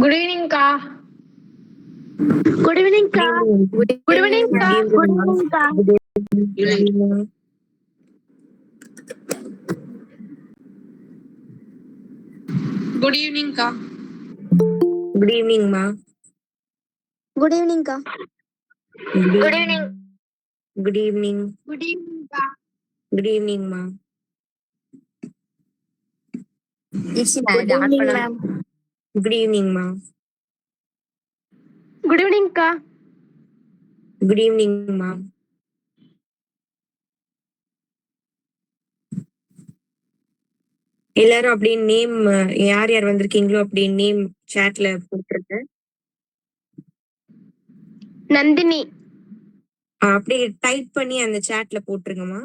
Good evening, Ka. Good evening, Ka. Good evening, Ka. Good evening, Ka. Good evening, Ka. Good evening, ma. Good evening, Ka. Good evening. Good evening. Good evening, Ka. Good evening, ma. Good evening, ma'am. Good evening, ma. Good evening, Ka. Good evening, ma. எல்லாரும் அப்படியே name யார் யார் வந்திருக்கீங்களோ அப்படியே name சாட்ல போட்டுருங்க. Nandini. அப்படியே type பண்ணி அந்த சாட்ல போட்டுருங்கம்மா.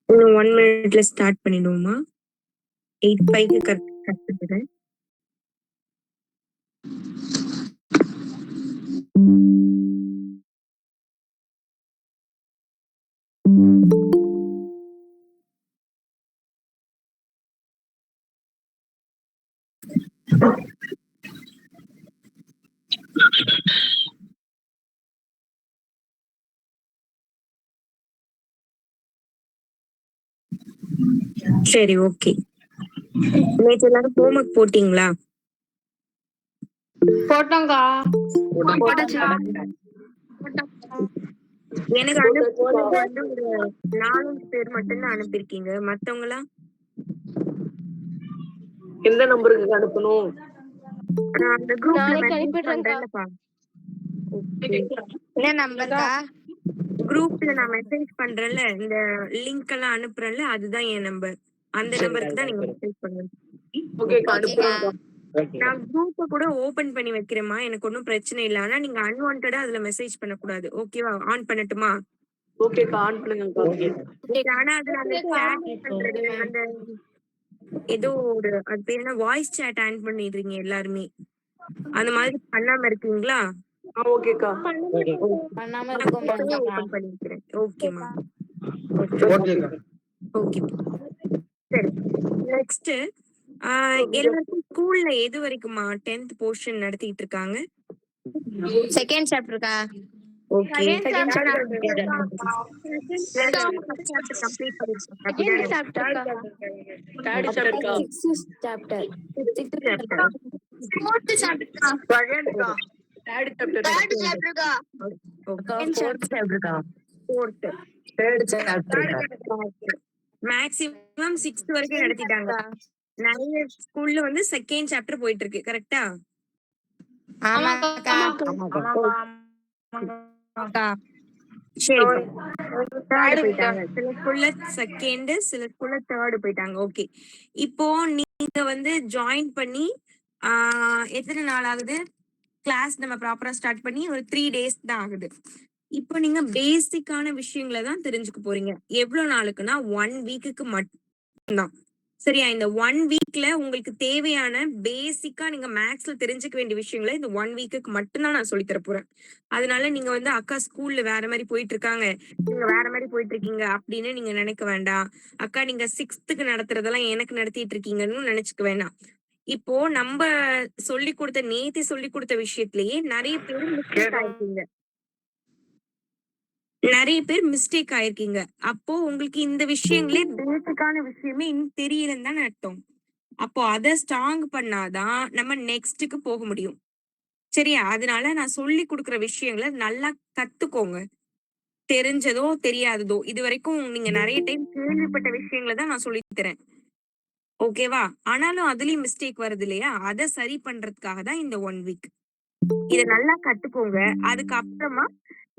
இன்னும் 1 minute ஸ்டார்ட் பண்ணிடுவோமா? 8:05 கத்துக்கிறேன். சரி, ஓகே. நேற்று எல்லாரும் ஹோம்ஒர்க் போட்டீங்களா? போட்டோங்கா. எனக்கு அனுப்புறது வந்து ஒரு 4 பேர் மட்டும்தான் அனுப்பியிருக்கீங்க. மத்தவங்களா? எந்த நம்பருக்கு அனுப்பணும்? அந்த குரூப்ல நாளைக்கு மெசேஜ் அனுப்பிடுறேன்க்கா. பண்றேன்லப்பா. என்ன நம்பர்க்கா? குரூப்ல நான் மெசேஜ் பண்றேன்ல, இந்த லிங்க் எல்லாம் அனுப்புறேன்ல, அதுதான் என் நம்பர். அந்த நம்பருக்கு தான் நீங்க மெசேஜ் பண்ணுங்க. ஓகேக்கா, அனுப்புறேன்க்கா. நான் குரூப்ப கூட ஓபன் பண்ணி வைக்கிறேம்மா, எனக்கு ஒன்றும் பிரச்சனை இல்லை. ஆனா நீங்க அன்வான்டா அதுல மெசேஜ் பண்ணக்கூடாது. ஓகேவா? ஆன் பண்ணட்டுமா? ஓகேக்கா, ஆன் பண்ணுங்கக்கா. ஆனா அதுல அந்த chat பண்றது, அந்த ஏதோ ஒரு அது பேர் என்ன வாய்ஸ் சேட் ஆன் பண்ணிடுறீங்க எல்லாருமே. அந்த மாதிரி பண்ணாம இருக்கீங்களா? ஓகேக்கா. பண்ணாம ஓபன் பண்ணி வைக்கிறேன். ஓகேம்மா. ஓகேக்கா. ஓகே. சரி. நெக்ஸ்ட் எல்லாருக்கும் ஸ்கூல்ல எது வரைக்குமா 10th போர்ஷன் நடத்திட்டு இருக்காங்க? செகண்ட் சாப்டர்க்கா. ஓகே. செகண்ட் சாப்டர் கம்ப்ளீட் பண்ணிருக்காங்க. செகண்ட் சாப்டர்க்கா. தேர்ட் சாப்டர்க்கா. Sixth chapter. ஃபோர்த் சாப்டர்க்கா. செகண்ட்க்கா. Third chapter. தேர்ட் சாப்டர்க்கா. ஃபோர்த். தேர்ட் சாப்டர்க்கா. மேக்ஸிமம் 6th வரைக்கும் நடத்திட்டாங்க. நிறைய ஸ்கூல்ல வந்து செகண்ட் சாப்டர் போயிட்டு இருக்கு. கரெக்ட்டா? ஆமாக்கா. சரி. தேர்ட் போயிட்டாங்க. சில ஸ்கூல்ல செகண்ட், சில ஸ்கூல்ல தேர்ட் போயிட்டாங்க. ஓகே. இப்போ நீங்க வந்து ஜாயின் பண்ணி எத்தனை நாள் ஆகுது? கிளாஸ் நம்ம ப்ராப்பரா ஸ்டார்ட் பண்ணி ஒரு 3 days தான் ஆகுது. இப்போ நீங்க பேசிக்கான விஷயங்களை தான் தெரிஞ்சுக்க போறீங்க. எவ்வளவு நாளுக்குன்னா 1 வீக்குக்கு மட்டும்தான். சரியா? இந்த 1 வீக்ல உங்களுக்கு தேவையான பேசிக்கா நீங்க மேக்ஸ்ல தெரிஞ்சுக்க வேண்டிய விஷயங்களை இந்த 1 வீக்குக்கு மட்டும்தான் நான் சொல்லி தர போறேன். அதனால நீங்க வந்து அக்கா ஸ்கூல்ல வேற மாதிரி போயிட்டு இருக்காங்க, நீங்க வேற மாதிரி போயிட்டு இருக்கீங்க அப்படின்னு நீங்க நினைக்க வேண்டாம். அக்கா நீங்க 6th நடத்துறதெல்லாம் எனக்கு நடத்திட்டு இருக்கீங்கன்னு நினைச்சுக்க வேண்டாம். இப்போ நம்ம நேத்தி சொல்லி கொடுத்த விஷயத்திலேயே நிறைய பேர் மிஸ்டேக் ஆயிருக்கீங்க. அப்போ உங்களுக்கு இந்த விஷயங்களே பேசிக்கான விஷயமே இன்னும் தெரியலன்னு தான் அர்த்தம். அப்போ அதை ஸ்ட்ராங் பண்ணாதான் நம்ம நெக்ஸ்ட்டுக்கு போக முடியும். சரியா? அதனால நான் சொல்லி கொடுக்குற விஷயங்களை நல்லா கத்துக்கோங்க. தெரிஞ்சதோ தெரியாததோ இது வரைக்கும் நீங்க நிறைய டைம் கேள்விப்பட்ட விஷயங்களை தான் நான் சொல்லி தரேன். ஓகேவா? ஆனாலும் அதுலயும் மிஸ்டேக் வருது இல்லையா? அதை சரி பண்றதுக்காக தான் இந்த 1 வீக். இத நல்லா கத்துக்கோங்க. அதுக்கப்புறமா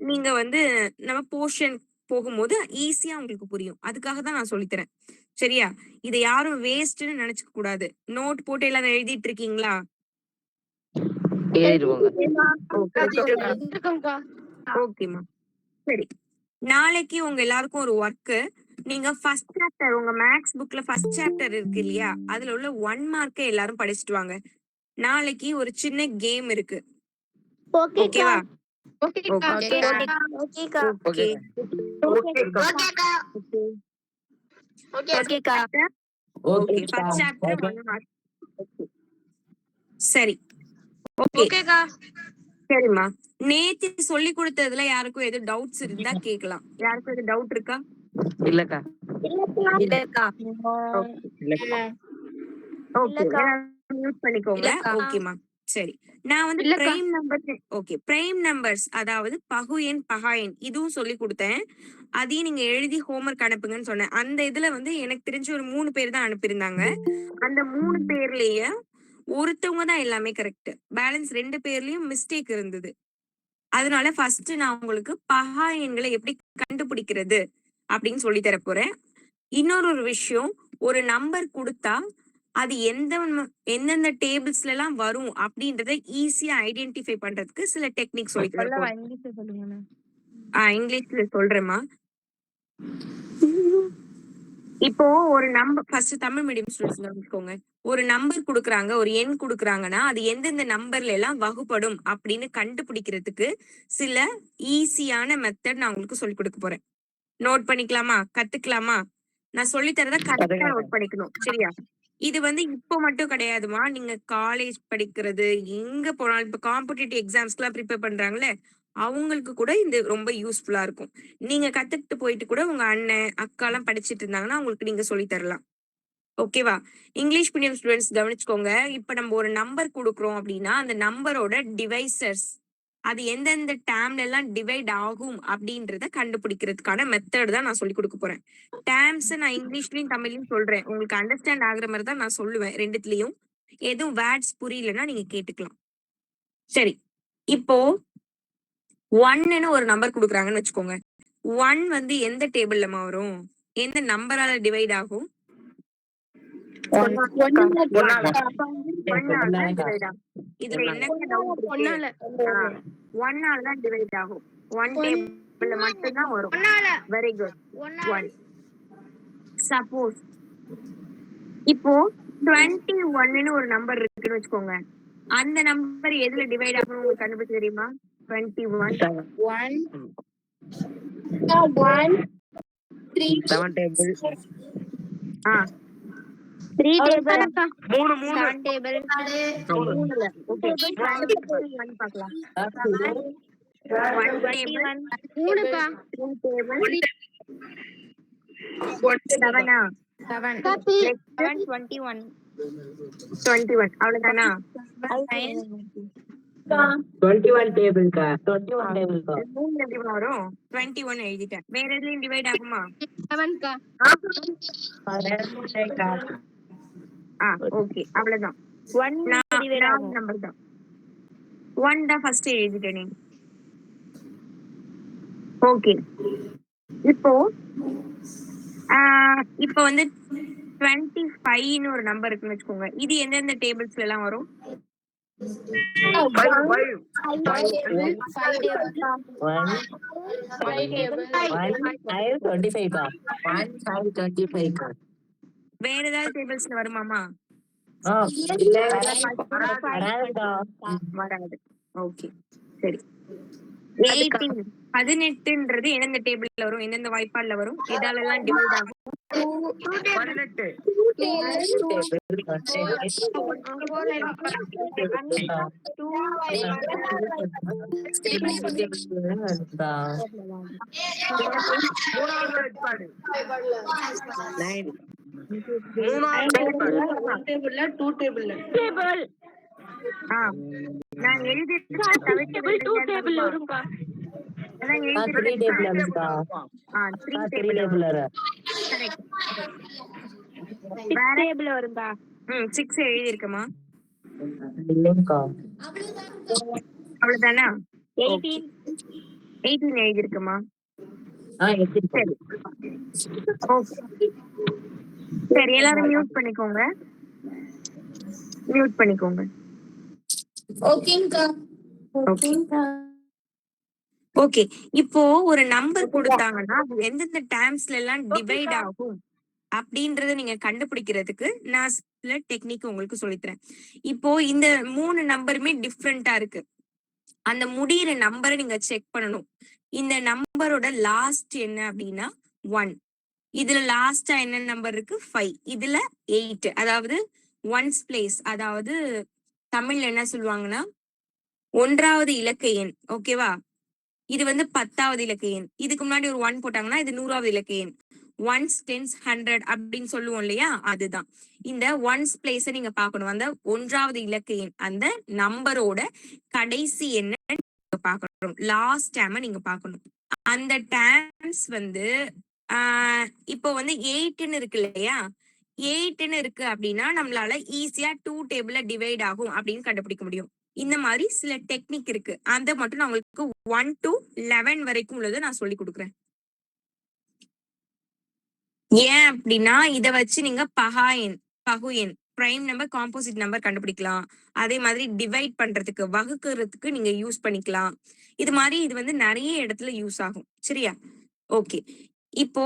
நீங்க வந்து நம்ம போர்ஷன் போகும்போது ஈஸியா உங்களுக்கு புரியும். அதுக்காக தான் நான் சொல்லித் தரேன். சரியா? இத யாரும் வேஸ்ட்னு நினைச்சுக்க கூடாது. நோட் போட்டு எல்லாரும் எழுதிட்டு இருக்கீங்களா? ஓகேமா. சரி. நாளைக்கு உங்க எல்லாருக்கும் ஒரு ஒர்க். நீங்க ஃபர்ஸ்ட் சாப்டர் உங்க மேத்ஸ் புக்ல ஃபர்ஸ்ட் சாப்டர் இருக்கு இல்லையா? அதுல உள்ள 1 மார்க்கை எல்லாரும் படிச்சிட்டு வாங்க. நாளைக்கு ஒரு சின்ன கேம் இருக்கு. ஓகேவா? ஓகேக்கா. ஓகே. ஓகேக்கா. ஓகே. First chapter 1 mark. சரி. ஓகே. ஓகேக்கா. சரிம்மா. நேத்து சொல்லி கொடுத்ததுல யாருக்கும் எது டவுட்ஸ் இருந்தா கேக்கலாம். யாருக்கும் எது டவுட் இருக்கா? இல்லக்கா. இல்லக்கா. ஓகே. மியூட் பண்ணிக்கோங்க. இல்லக்கா. ஓகேமா. சரி. நான் வந்து இல்லக்கா. பிரைம் நம்பர்ஸ் அதாவது பகு எண், பகா எண் இதுவும் சொல்லி கொடுத்தேன். அதையும் நீங்க எழுதி ஹோம்வொர்க் அனுப்புங்கன்னு சொன்னேன். அந்த இதுல வந்து எனக்கு தெரிஞ்சு ஒரு 3 பேர் தான் அனுப்பியிருந்தாங்க. அந்த 3 பேர்லயே ஒருத்தவங்க தான் எல்லாமே கரெக்ட். பேலன்ஸ் 2 பேர்லயும் மிஸ்டேக் இருந்தது. அதனால ஃபர்ஸ்ட் நான் உங்களுக்கு பகா எண்களை எப்படி கண்டுபிடிக்கிறது அப்படின்னு சொல்லி தர போறேன். இன்னொரு விஷயம், ஒரு நம்பர் கொடுத்தா அது எந்தெந்த டேபிள்ஸ்ல எல்லாம் வரும் அப்படின்றத ஈஸியா ஐடென்டிஃபை பண்றதுக்கு சில டெக்னிக் சொல்லி தரேன். இங்கிலீஷ்ல சொல்றேம்மா. இப்போ ஒரு number first Tamil medium students கவனிச்சுக்கோங்க. ஒரு நம்பர் கொடுக்குறாங்க, ஒரு எண் கொடுக்குறாங்கன்னா அது எந்தெந்த நம்பர்ல எல்லாம் வகுப்படும் அப்படின்னு கண்டுபிடிக்கிறதுக்கு சில ஈஸியான மெத்தட் நான் உங்களுக்கு சொல்லி கொடுக்க போறேன். நோட் பண்ணிக்கலாமா? கத்துக்கலாமா? நான் சொல்லி தரத கரெக்டா நோட் பண்ணிக்கணும். சரியா? இது வந்து இப்போ மட்டும் கிடையாதுமா. நீங்க காலேஜ் படிக்கிறது எங்க போனாலும் இப்ப காம்படிட்டிவ் எக்ஸாம்ஸ்க்கு எல்லாம் ப்ரிப்பேர் பண்றாங்களே அவங்களுக்கு கூட இது ரொம்ப யூஸ்ஃபுல்லா இருக்கும். நீங்க கத்துக்கிட்டு போயிட்டு கூட உங்க அண்ணன் அக்கா எல்லாம் படிச்சிட்டு இருந்தாங்கன்னா அவங்களுக்கு நீங்க சொல்லி தரலாம். ஓகேவா? இங்கிலீஷ் மீடியம் ஸ்டூடெண்ட்ஸ் கவனிச்சுக்கோங்க. இப்ப நம்ம ஒரு நம்பர் கொடுக்குறோம் அப்படின்னா அந்த நம்பரோட டிவைசர்ஸ் அது எந்தெந்த டேம்ல எல்லாம் டிவைட் ஆகும் அப்படின்றத கண்டுபிடிக்கிறதுக்கான மெத்தட் தான் நான் சொல்லி கொடுக்க போறேன். டேம்ஸ் நான் இங்கிலீஷ்லயும் தமிழ்லயும் சொல்றேன். உங்களுக்கு அண்டர்ஸ்டாண்ட் ஆகுற மாதிரி தான் நான் சொல்லுவேன் ரெண்டுத்துலயும். எதுவும் வேர்ட்ஸ் புரியலன்னா நீங்க கேட்டுக்கலாம். சரி. இப்போ 1ன்னு ஒரு நம்பர் கொடுக்குறாங்கன்னு வச்சுக்கோங்க. 1 வந்து எந்த டேபிள்லமா வரும்? எந்த நம்பரால டிவைட் ஆகும்? இதுல என்ன டவுட் இருக்கு? 1ஆல தான் டிவைட் ஆகும். 1 டேபிள்ல மட்டும் தான் வரும். Very good. 1. சப்போஸ் இப்போ 21ன்னு ஒரு நம்பர் இருக்குன்னு வச்சுக்கோங்க. அந்த நம்பர் எதுல டிவைட் ஆகும் உங்களுக்கு கண்டுபிடிச்சு தெரியுமா? 21 7 டேபிள். 3 டேபிள். 3 7 டேபிள். ஓகே. 1 பார்க்கலாம். 1 டேபிள். 3க்கா. 3 டேபிள். 7 21. 21 அவ்வளவுதானா? 21 டேபிள்க்கா. 21 டேபிள்க்கா. 3 எப்படி வரும்? 21 எழுதிட்டேன். வேற எதுலயும் டிவைட் ஆகுமா? 7க்கா. ஓகே அவ்வளவுதான். 1 டிவைட் ஆகும். நம்பர் தான். 1 தான் ஃபர்ஸ்ட் எழுதிட்டேனே. ஓகே. இப்போ வந்து 25ன்னு ஒரு நம்பர் இருக்குன்னு வச்சுக்கோங்க. இது எந்தெந்த டேபிள்ஸ்ல எல்லாம் வரும்? 25 வேற ஏதாவது டேபிள்ஸ்ல வருமாமா? வராது. ஓகே சரி. 18 18ன்றது எந்தெந்த டேபிள்ல வரும், எந்தெந்த வாய்ப்பாடுல வரும், எதாலெல்லாம் டிவைட் ஆகும்? 18 மூணாவது வாய்ப்பாடு. ஆ, நான் எழுதிருக்கேன் வரும்பா. அதான் த்ரீ டேபிள் வரும்க்கா. த்ரீ த்ரீ டேபிள் டேபிள் வர கரெக்ட். 6 டேபிள் வரும்பா. 6 எழுதிருக்கமா? இல்லைங்கக்கா. அவ்வளவுதானா? 18 18 எழுதிருக்கமா? எடுத்துருக்கேன். சரி ஓகே சரி, எல்லாரும் மியூட் பண்ணிக்கோங்க. மியூட் பண்ணிக்கோங்க. ஓகேங்கா. ஓகே, இப்போ ஒரு நம்பர் கொடுத்தாங்கன்னா அது எந்தெந்த டேர்ம்ஸ்ல எல்லாம் டிவைட் ஆகும் அப்படின்றத நீங்க கண்டுபிடிக்கிறதுக்கு நான் சில டெக்னிக் உங்களுக்கு சொல்லித்தரேன். இப்போ இந்த 3 நம்பருமே டிஃப்ரெண்டா இருக்கு. அந்த முடியிற நம்பரை நீங்க செக் பண்ணணும். இந்த நம்பரோட லாஸ்ட் என்ன அப்படின்னா 1. இதுல லாஸ்டா என்ன நம்பர் இருக்கு? 5. இதுல 8. அதாவது ஒன்ஸ் பிளேஸ், அதாவது தமிழ்ல என்ன சொல்லுவாங்கன்னா 1வது இலக்க எண். ஓகேவா? இது வந்து 10வது இலக்க எண். இதுக்கு முன்னாடி ஒரு 1 போட்டாங்கன்னா இது 100வது இலக்க எண். ஒன்ஸ், டென்ஸ், 100 அப்படின்னு சொல்லுவோம் இல்லையா? அதுதான் இந்த ஒன்ஸ் பிளேஸ நீங்க பார்க்கணும். அந்த 1வது இலக்க எண், அந்த நம்பரோட கடைசி என்ன பார்க்கணும். லாஸ்ட் டேர்மை நீங்க பார்க்கணும். அந்த டேர்ம்ஸ் வந்து இப்போ வந்து 8ன்னு இருக்கு இல்லையா? 8ன்னு இருக்கு அப்படின்னா நம்மளால ஈஸியா 2 டேபிள்ல டிவைட் ஆகும் அப்படின்னு கண்டுபிடிக்க முடியும். இந்த மாதிரி சில டெக்னிக் இருக்கு. அதை மட்டும் நான் உங்களுக்கு 1 to 11 வரைக்கும் உள்ளதை நான் சொல்லி கொடுக்குறேன். ஏன் அப்படின்னா இத வச்சு நீங்க பகு எண், பிரைம் நம்பர், காம்போசிட் நம்பர் கண்டுபிடிக்கலாம். அதே மாதிரி டிவைட் பண்றதுக்கு, வகுக்கிறதுக்கு நீங்க யூஸ் பண்ணிக்கலாம். இது மாதிரி இது வந்து நிறைய இடத்துல யூஸ் ஆகும். சரியா? ஓகே, இப்போ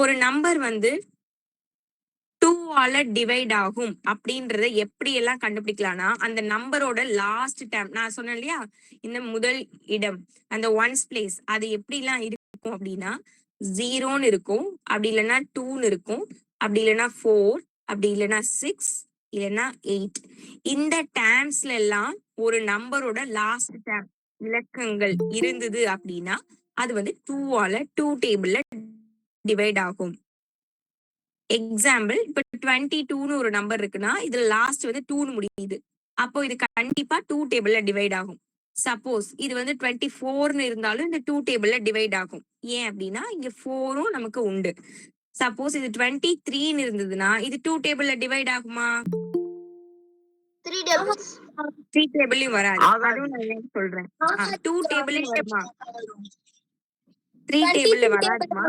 ஒரு நம்பர் வந்து 2ஆல டிவைட் ஆகும் அப்படின்றத எப்படி எல்லாம் கண்டுபிடிக்கலாம்னா, அந்த நம்பரோட லாஸ்ட் டேர்ம் நான் சொன்னேன் இல்லையா, இந்த முதல் இடம், அந்த ஒன்ஸ் பிளேஸ், அது எப்படி எல்லாம் இருக்கும் அப்படின்னா 0ன்னு இருக்கும், அப்படி இல்லைன்னா 2ன்னு இருக்கும், அப்படி இல்லைன்னா 4, அப்படி இல்லைன்னா 6, இல்லைன்னா 8. இந்த டேர்ம்ஸ்ல எல்லாம் ஒரு நம்பரோட லாஸ்ட் டேர்ம் இலக்கங்கள் இருந்தது அப்படின்னா அது வந்து 2ஆல 2 டேபிள்ல டிவைட் ஆகும். எக்ஸாம்பிள், இப்ப 22ன்னு ஒரு நம்பர் இருக்குன்னா இதுல லாஸ்ட் வந்து 2ன்னு முடியுது. அப்போ இது கண்டிப்பா 2 டேபிள்ல டிவைட் ஆகும். சப்போஸ் இது வந்து 24ன்னு இருந்தாலும் இந்த 2 டேபிள்ல டிவைட் ஆகும். ஏன் அப்படின்னா இங்க 4ம் நமக்கு உண்டு. சப்போஸ் இது 23ன்னு இருந்ததுன்னா இது 2 டேபிள்ல டிவைட் ஆகுமா? 3 டேபிள்லயும் வராது. அதுவும் நான் ஏன் சொல்றேன், 2 டேபிள்லயும் வருமா? 3 டேபிள்ல வராதுமா?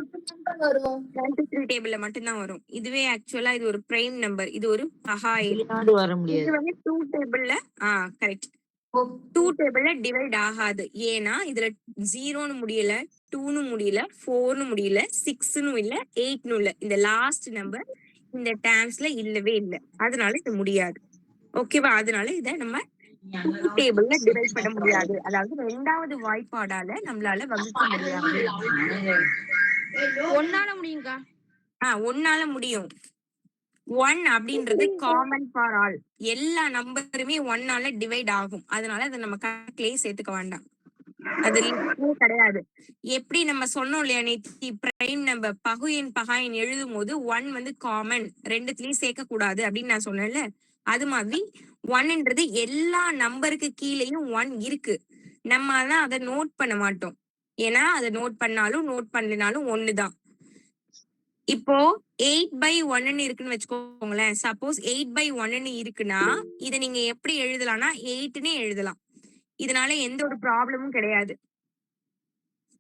23 டேபிள்ல மட்டும்தான் வரும். இதுவே ஆக்சுவலா இது ஒரு பிரைம் நம்பர், இது ஒரு பகா எண். வர முடியாது. இது வந்து 2 டேபிள்ல கரெக்ட் 2 டேபிள்ல டிவைட் ஆகாது. ஏன்னா இதுல 0ன்னு முடியல, 2ன்னு முடியல, 4ன்னு முடியல, 6ன்னு இல்ல, 8ன்னு இல்ல. இந்த லாஸ்ட் நம்பர் இந்த டேர்ம்ஸ்ல இல்லவே இல்லை. அதனால இது முடியாது. ஓகேவா? அதனால இதை நம்ம 2 டேபிள்ல டிவைட் பண்ண முடியாது. அதாவது 2வது வாய்ப்பாடால நம்மளால வகுக்க முடியாது. 1ஆல முடியும்க்கா. 1ஆல முடியும். 1 அப்படின்றது காமன் ஃபார் ஆல். எல்லா நம்பருமே 1ஆல டிவைட் ஆகும். அதனால அதை நம்ம கணக்குலயே சேர்த்துக்க வேண்டாம். அது கிடையாது. எப்படி நம்ம சொன்னோம் இல்லையா நேத்தி, பிரைம் நம்பர் பகு எண் பகா எண் எழுதும் போது 1 வந்து காமன், ரெண்டுத்துலயும் சேர்க்க கூடாது அப்படின்னு நான் சொன்னேன்ல. அது மாதிரி 1ன்றது எல்லா நம்பருக்கு கீழேயும் 1 இருக்கு. நம்ம தான் அதை நோட் பண்ண மாட்டோம். ஏன்னா அதை நோட் பண்ணாலும் நோட் பண்ணலனாலும் 1தான். இப்போ 8/1ன்னு இருக்குன்னு வச்சுக்கோங்களேன். சப்போஸ் 8/1ன்னு இருக்குன்னா இதை நீங்க எப்படி எழுதலாம்னா 8ன்னு எழுதலாம். இதனால எந்த ஒரு ப்ராப்ளமும் கிடையாது.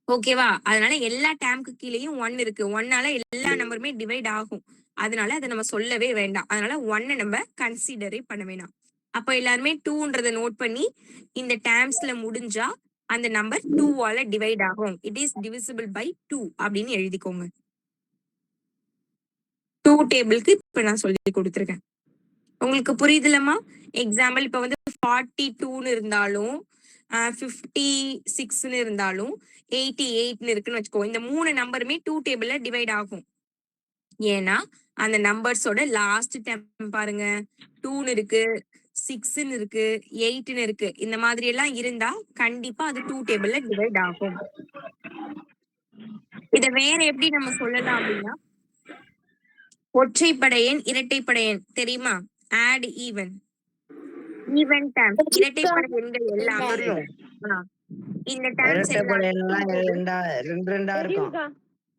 ஓகேவா? அதனால எல்லா டேர்ம்க்கு கீழேயும் 1 இருக்கு. 1ஆல எல்லா நம்பருமே டிவைட் ஆகும். அதனால அதை நம்ம சொல்லவே வேண்டாம். அதனால 1 நம்ம கன்சிடரே பண்ண வேணாம். அப்ப எல்லாருமே 2ன்றத நோட் பண்ணி இந்த டேர்ம்ஸ்ல முடிஞ்சா அந்த நம்பர் 2ஆல டிவைட் ஆகும். இட் இஸ் டிவிசிபிள் பை 2 அப்படின்னு எழுதிக்கோங்க. 2 2 டேபிளுக்கு இப்ப நான் சொல்லி கொடுத்துருக்கேன். உங்களுக்கு புரியுதுலமா? எக்ஸாம்பிள் இப்ப வந்து 42ன்னு இருந்தாலும் 56ன்னு இருந்தாலும் 88ன்னு இருக்குன்னு வச்சுக்கோ. இந்த 3 நம்பருமே 2 டேபிள்ல டிவைட் ஆகும். ஏன்னா அந்த நம்பர்ஸோட லாஸ்ட் டேம் பாருங்க 2ன்னு இருக்கு, 6ன்னு இருக்கு, 8ன்னு இருக்கு. இந்த மாதிரி எல்லாம் இருந்தா கண்டிப்பா அது 2 டேபிள்ல டிவைட் ஆகும். இத வேற எப்படி நம்ம சொல்லலாம் அப்படின்னா, ஒற்றைப்படை எண், இரட்டைப்படை எண் தெரியுமா? ஆட் ஈவன் டேர்ம், இரட்டைப்படை எண்கள் எல்லாமே இந்த டேர்ம்ஸ் எல்லாம்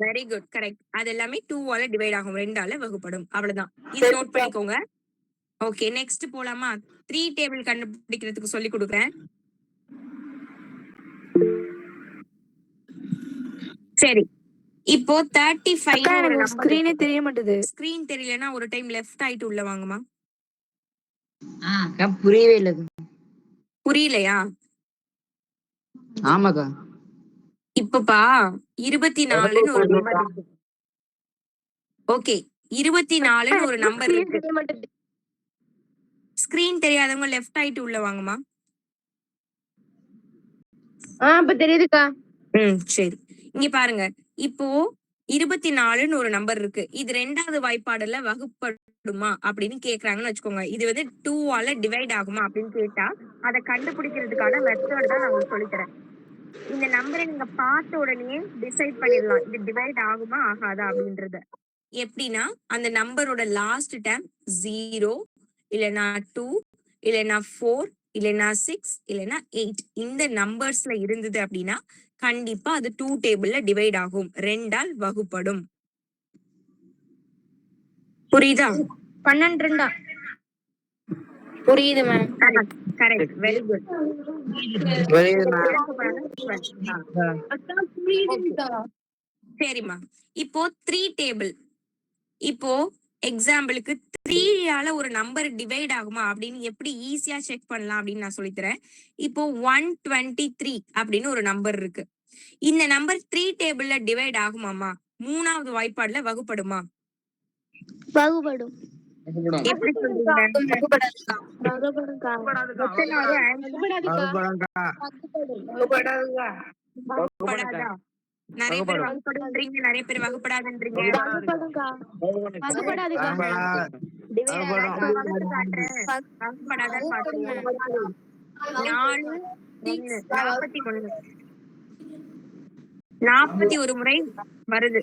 வெரி குட், கரெக்ட். அது எல்லாமே 2 ஆல டிவைட் ஆகும், 2 ஆல வகுப்படும். அவ்வளவுதான். இது நோட் பண்ணிக்கோங்க. ஓகே, நெக்ஸ்ட் போலாமா? 3 டேபிள் கண்டுபிடிக்கிறதுக்கு சொல்லி கொடுக்குறேன். சரி, இப்போ 35 ஸ்கிரீனே தெரிய மாட்டேது. ஸ்கிரீன் தெரியலனா ஒரு டைம் லெஃப்ட் ஆயிட்டு உள்ள வாங்கம்மா. புரியவே இல்ல. புரியலையா? ஆமாக்கா. இப்பப்பா 24ன்னு ஒரு நம்பர் இருக்கு. ஓகே, 24ன்னு ஒரு நம்பர் இருக்கு. ஸ்கிரீன் தெரியாதவங்க லெஃப்ட் ஆயிட்டு உள்ள வாங்கம்மா. இப்ப தெரியுதுக்கா. சரி, இங்க பாருங்க. இப்போ 24ன்னு ஒரு நம்பர் இருக்கு. இது 2வது வாய்ப்பாடுல வகுப்படுமா அப்படின்னு கேக்குறாங்கன்னு வச்சுக்கோங்க. இது வந்து 2 ஆல டிவைட் ஆகுமா அப்படின்னு கேட்டா அதை கண்டுபிடிக்கிறதுக்கான மெத்தட் தான் நான் உங்களுக்கு சொல்லித்தரேன். இந்த நம்பரை நீங்க பார்த்த உடனே டிசைட் பண்ணிடலாம் இது டிவைட் ஆகுமா ஆகாதா அப்படின்றத. எப்படின்னா, அந்த நம்பரோட லாஸ்ட் டேம் 0 இல்லைன்னா 2 இல்லைன்னா 4 இல்லைன்னா 6 இல்லைன்னா 8 இந்த நம்பர்ஸ்ல இருந்தது அப்படின்னா கண்டிப்பா அது 2 டேபிள்ல டிவைட் ஆகும், 2 ஆல் வகுப்படும். புரியுதா? 12 புரியுது மேம். Correct, very good. சரிம்மா, இப்போ 3 டேபிள். இப்போ எக்ஸாம்பிளுக்கு 3 ஆல ஒரு நம்பர் டிவைட் ஆகுமா அப்படின்னு எப்படி ஈஸியா செக் பண்ணலாம் அப்படின்னு நான் சொல்லித்தரேன். இப்போ 123 அப்படின்னு ஒரு நம்பர் இருக்கு. இந்த நம்பர் 3 டேபிள்ல டிவைட் ஆகுமாமா? 3வது வாய்ப்பாடுல வகுப்படுமா? வகுப்படும். எப்படி சொல்றீங்க? வகுப்படாதா? நிறைய பேர் வகுப்படுன்றீங்க, நிறைய பேர் வகுப்படாதுன்றீங்க. வகுப்படாதான் பாத்துருவோம். 41 முறை வருது.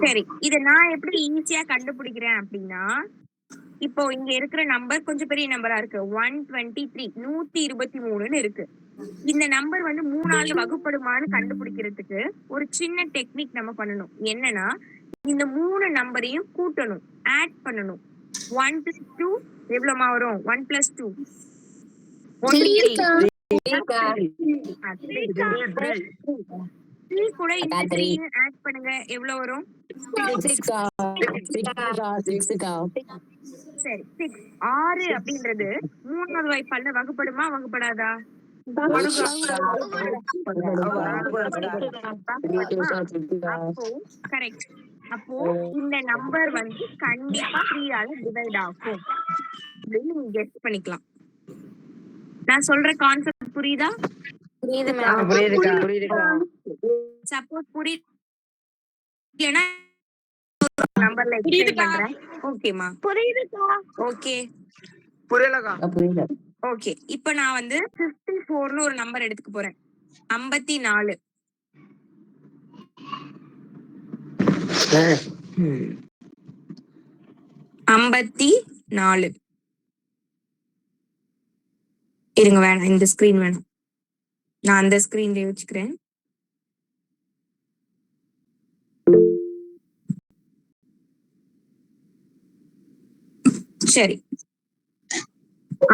சரி, இத நான் எப்படி ஈஸியா கண்டுபிடிக்கிறேன் அப்படின்னா, இப்போ இங்க இருக்கிற நம்பர் கொஞ்சம் பெரிய நம்பரா இருக்கு. 123 123ன்னு இருக்கு. இந்த நம்பர் வந்து 3 ஆல வகுப்படுமான்னு கண்டுபிடிக்கிறதுக்கு ஒரு சின்ன டெக்னிக் நம்ம பண்ணணும். என்னன்னா, இந்த 3 நம்பரையும் கூட்டணும், ஆட் பண்ணணும். 1 + 2 எவ்வளவுமா வரும்? 1 + 2 3 கூட இந்த 3 ஆட் பண்ணுங்க, எவ்வளவு வரும்? 6. சரி, 6 அப்படின்றது 3வது வாய்ப்பாடுல வகுப்படுமா வகுப்படாதா? கரெக்ட். அப்போ இந்த நம்பர் வந்து கண்டிப்பா 3 ஆல டிவைட் ஆகும் அப்படின்னு நீங்க கெஸ் பண்ணிக்கலாம். நான் சொல்ற கான்செப்ட் புரியுதா? சப்போஸ் புரியலனா நம்பர்ல எக்ஸ்பிளைன் பண்றேன். ஓகேமா? புரியுதுக்கா. ஓகே, புரியலக்கா. புரியல. ஓகே, இப்போ நான் வந்து 54ன்னு ஒரு நம்பர் எடுத்துக்க போறேன். 54 54. இருங்க, வேணாம், இந்த ஸ்கிரீன் வேணாம், நான் அந்த ஸ்கிரீன்லயே வச்சுக்கிறேன். சரி,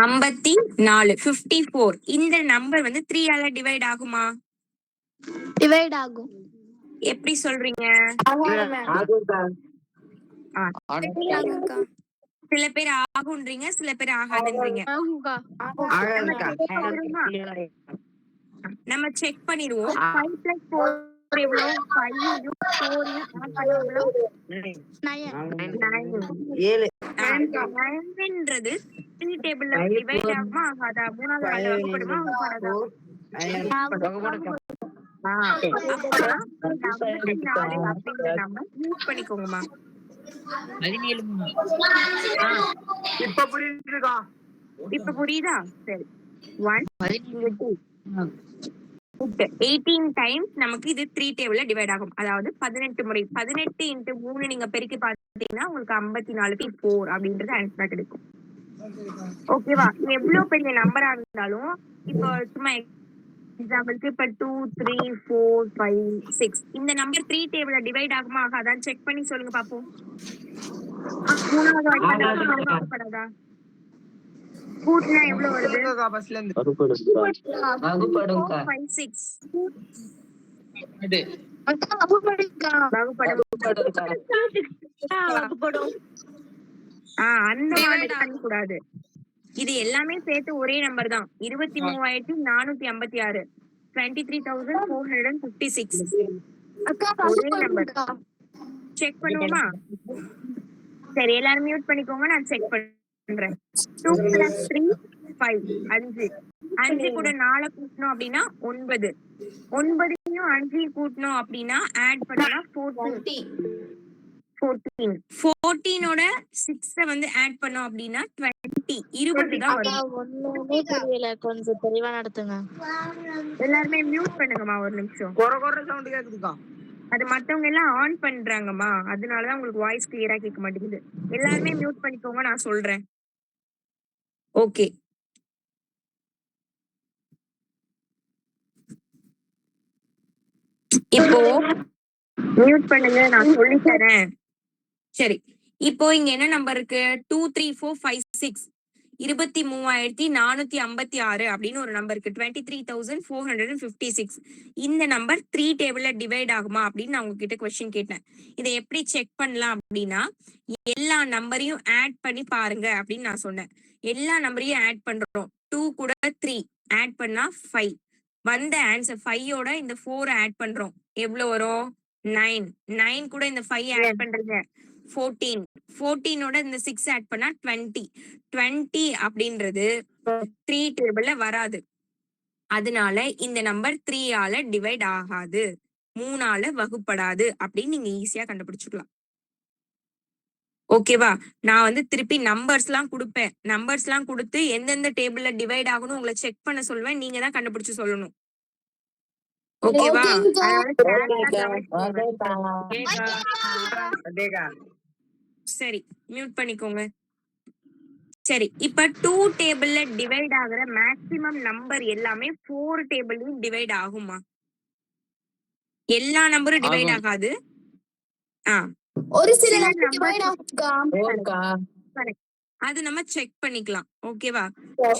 54 54 இந்த நம்பர் வந்து 3 ஆல டிவைட் ஆகுமா? டிவைட் ஆகும். எப்படி சொல்றீங்க? சில பேர் ஆகுன்றீங்க, சில பேர் ஆகாதுன்றீங்க. நம்ம செக் பண்ணிடுவோம். 5 + 4 எவ்வளவு? 5 4 ஆட் பண்ணி எவ்வளவு? ஏழு நைன்ன்றது த்ரீ டேபிள்ல டிவைட் ஆகுமா ஆகாதா? மூணாவது ஆள் வகுப்படுமா வகுப்படாதா? அப்பனா 54 அப்படிங்கிற நம்பர் யூஸ் பண்ணிக்கோங்கம்மா. இப்ப புரியுதுக்கா. இப்ப புரியுதா? சரி 1 இங்க 2 18 டைம்ஸ் நமக்கு இது 3 டேபிள்ல டிவைட் ஆகும். அதாவது 18 முறை 18 into 3 நீங்க பெருக்கி பார்த்தீங்கன்னா உங்களுக்கு 54 அப்படின்றது ஆன்சரா கிடைக்கும். ஓகேவா? எவ்வளவு பெரிய நம்பரா இருந்தாலும் இப்போ சும்மா எக்ஸாம்பிளுக்கு இப்ப 2 3 4 5 6 இந்த நம்பர் 3 டேபிள்ல டிவைட் ஆகுமா ஆகாதான் செக் பண்ணி சொல்லுங்க பாப்போம். மூணாவது வகுப்படாதா? கூட்டினா எவ்வளவு வருது? சொல்லுங்கக்கா ஃபர்ஸ்ட்ல இருந்து. 5 6 அந்த மாதிரி பண்ணக்கூடாது. இது எல்லாமே சேர்த்து ஒரே நம்பர் தான். 23,456 23,456 ஒரே நம்பர். செக் பண்ணுவோமா? சரி எல்லாரும் மியூட் பண்ணிக்கோங்க, நான் செக் பண்றேன். 2 + 3 5 5 5 கூட 4 கூட்டணும் அப்படின்னா 9 9யும் 5யும் கூட்டணும் அப்படின்னா ஆட் பண்ணா 14 14ஓட 6 வந்து ஆட் பண்ணோம் அப்படின்னா 20 20 தான் வரும். ஒண்ணுமே புரியல, கொஞ்சம் தெளிவா நடத்துங்க. எல்லாருமே மியூட் பண்ணுங்கம்மா ஒரு நிமிஷம். கொர சவுண்ட் கேக்குதுக்கா. அது மத்தவங்க எல்லாம் ஆன் பண்றாங்கம்மா, அதனாலதான் உங்களுக்கு வாய்ஸ் கிளியரா கேட்க மாட்டேங்குது. எல்லாருமே மியூட் பண்ணிக்கோங்க, நான் சொல்றேன். ஓகே இப்போ மியூட் பண்ணுங்க, நான் சொல்லி தரேன். சரி இப்போ இங்க என்ன நம்பர் இருக்கு? 2 3 4 5 6 23,456 அப்படின்னு ஒரு நம்பர் இருக்கு. 23,456 இந்த நம்பர் 3 டேபிள்ல டிவைட் ஆகுமா அப்படின்னு நான் உங்ககிட்ட क्वेश्चन கேட்டேன். இதை எப்படி செக் பண்ணலாம் அப்படின்னா எல்லா நம்பரையும் ஆட் பண்ணி பாருங்க அப்படின்னு நான் சொன்னேன். எல்லா நம்பரையும் ஆட் பண்றோம். 2 கூட 3 ஆட் பண்ணா 5 வந்த ஆன்சர் 5ஓட இந்த 4 ஆட் பண்றோம். எவ்வளவு வரும்? 9 9 கூட இந்த 5 ஆட் பண்றீங்க 14 14ஓட இந்த 6 ஆட் பண்ணா 20 20 அப்படின்றது 3 டேபிள்ல வராது. அதனால இந்த நம்பர் 3 ஆல டிவைட் ஆகாது, 3ஆல வகுப்படாது அப்படின்னு நீங்க ஈஸியா கண்டுபிடிச்சுக்கலாம். ஓகேவா? நான் வந்து திருப்பி நம்பர்ஸ் எல்லாம் கொடுப்பேன். நம்பர்ஸ் எல்லாம் கொடுத்து எந்தெந்த டேபிள்ல டிவைட் ஆகணும் உங்களை செக் பண்ண சொல்லுவேன். நீங்க தான் கண்டுபிடிச்சு சொல்லணும். ஓகேவா? சரி மியூட் பண்ணிக்கோங்க. சரி இப்ப 2 டேபிள்ல டிவைட் ஆகுற மேக்ஸிமம் நம்பர் எல்லாமே 4 டேபிள்லயும் டிவைட் ஆகுமா? எல்லா நம்பரும் டிவைட் ஆகாது. ஒரு சில டிவைட் ஆகும்க்கா. அது நம்ம செக் பண்ணிக்கலாம். ஓகேவா?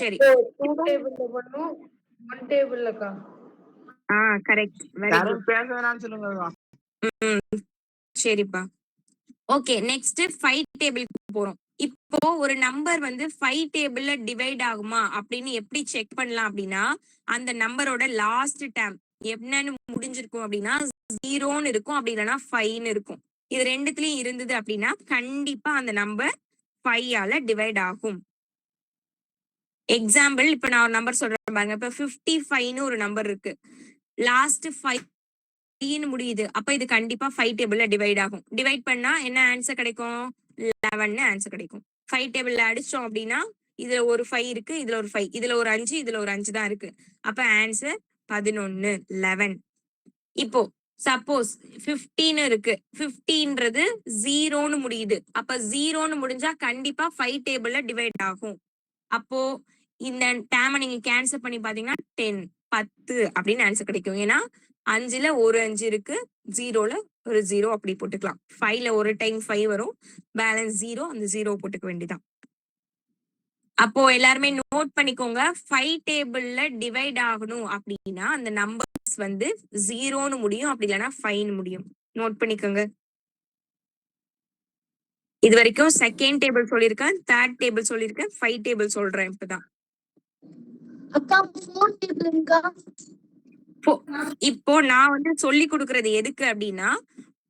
சரி 2 டேபிள்ல பண்ணும் 1 டேபிள்லக்கா. கரெக்ட். Very good. பேச வேணாம்னு சொல்லுங்கக்கா. சரிப்பா. ஓகே நெக்ஸ்ட் 5 டேபிளுக்கு போறோம். இப்போ ஒரு நம்பர் வந்து 5 டேபிள்ல டிவைட் ஆகுமா அப்படின்னு எப்படி செக் பண்ணலாம் அப்படின்னா அந்த நம்பரோட லாஸ்ட் டேர்ம் என்னன்னு முடிஞ்சிருக்கும் அப்படின்னா 0ன்னு இருக்கும், அப்படி இல்லைன்னா 5ன்னு இருக்கும். இது ரெண்டுத்துலயும் இருந்தது அப்படின்னா கண்டிப்பா அந்த நம்பர் 5 ஆல டிவைட் ஆகும். எக்ஸாம்பிள் இப்ப நான் ஒரு நம்பர் சொல்றேன் பாருங்க. இப்ப 55ன்னு ஒரு நம்பர் இருக்கு, லாஸ்ட் 5ன்னு முடியுது. அப்ப இது கண்டிப்பா 5 டேபிள்ல டிவைட் ஆகும். டிவைட் பண்ணா என்ன ஆன்சர் கிடைக்கும்? 11 ஆன்சர் கிடைக்கும். 5 டேபிள்ல அடிச்சோம் அப்படின்னா இதுல ஒரு 5 இருக்கு, இதுல ஒரு 5, இதுல ஒரு 5, இதுல ஒரு 5 தான் இருக்கு. அப்ப ஆன்சர் 11 11. இப்போ சப்போஸ் 15 இருக்கு, 15ன்றது 0ன்னு முடியுது. அப்ப 0ன்னு முடிஞ்சா கண்டிப்பா 5 டேபிள்ல டிவைட் ஆகும். அப்போ இந்த டேமை நீங்க கேன்சல் பண்ணி பாத்தீங்கன்னா 10 10 அப்படின்னு ஆன்சர் கிடைக்கும். ஏன்னா 5ல ஒரு 5 இருக்கு, 0ல ஒரு 0 அப்படி போட்டுக்கலாம். 5ல ஒரு டைம் 5 வரும், பேலன்ஸ் 0, அந்த 0 போட்டுக்க வேண்டியதான். அப்போ எல்லாருமே நோட் பண்ணிக்கோங்க. 5 டேபிள்ல டிவைட் ஆகணும் அப்படின்னா அந்த நம்பர்ஸ் வந்து 0ன்னு முடியும், அப்படி இல்லைன்னா 5ன்னு முடியும். நோட் பண்ணிக்கோங்க. இது வரைக்கும் செகண்ட் டேபிள் சொல்லியிருக்கேன், தேர்ட் டேபிள் சொல்லியிருக்கேன், 5 டேபிள் சொல்றேன் இப்பதான். இப்போ நான் வந்து சொல்லி கொடுக்கறது எதுக்கு அப்படின்னா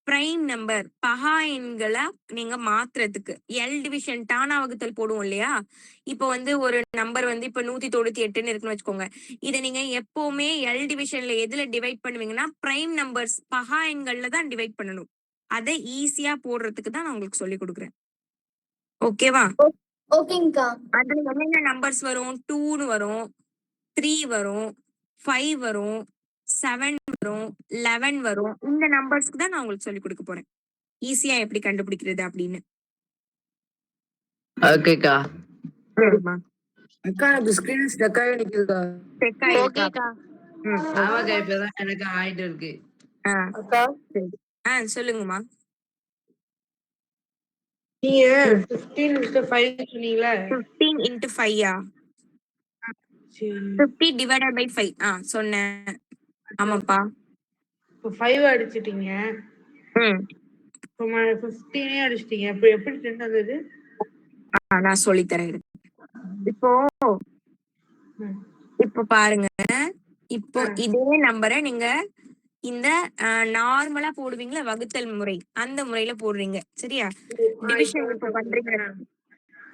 பிரைம் நம்பர் பகா எண்களை நீங்க மாத்துறதுக்கு எல் டிவிஷன் டானா வகுத்தல் போடுவோம் இல்லையா? இப்போ வந்து ஒரு நம்பர் வந்து இப்ப 198 இருக்குன்னு வச்சுக்கோங்க. இதை நீங்க எப்பவுமே எல் டிவிஷன்ல எதுல டிவைட் பண்ணுவீங்கன்னா பிரைம் நம்பர்ஸ் பகா எண்கள்ல தான் டிவைட் பண்ணணும். அதை ஈஸியா போடுறதுக்கு தான் நான் உங்களுக்கு சொல்லி கொடுக்குறேன். ஓகேவா? ஓகேங்கா. அதுல என்னென்ன நம்பர்ஸ் வரும்? 2ன்னு வரும், 3 வரும், 5 வரும், 7 வரும், 11 வரும். இந்த நம்பர்ஸ்க்கு தான் நான் உங்களுக்கு சொல்லி கொடுக்க போறேன். ஈஸியா எப்படி கண்டுபிடிக்கிறது அப்படின்னு. ஓகேக்கா. சரிம்மா. அக்கா எனக்கு ஸ்கிரீன் ஸ்டக் ஆகி நிக்குதுக்கா. ஓகேக்கா. ஆமாக்கா இப்பதான் எனக்கு ஆயிட்டு இருக்கு. அக்கா சொல்லுங்கம்மா. நீங்க 15 சொன்னீங்களா? 15 into 5 50 divided by 5 சொன்னேன். ஆமாப்பா. இப்போ 5 அடிச்சிட்டீங்க. 15 அடிச்சிட்டீங்க. இப்போ எப்படி 10 வந்தது? நான் சொல்லித்தரேன். இப்போ பாருங்க. இப்போ இதே நம்பரை நீங்க இந்த நார்மலா போடுவீங்களா வகுத்தல் முறை, அந்த முறையில போடுறீங்க. சரியா? டிவிஷன் இப்ப பண்றீங்க.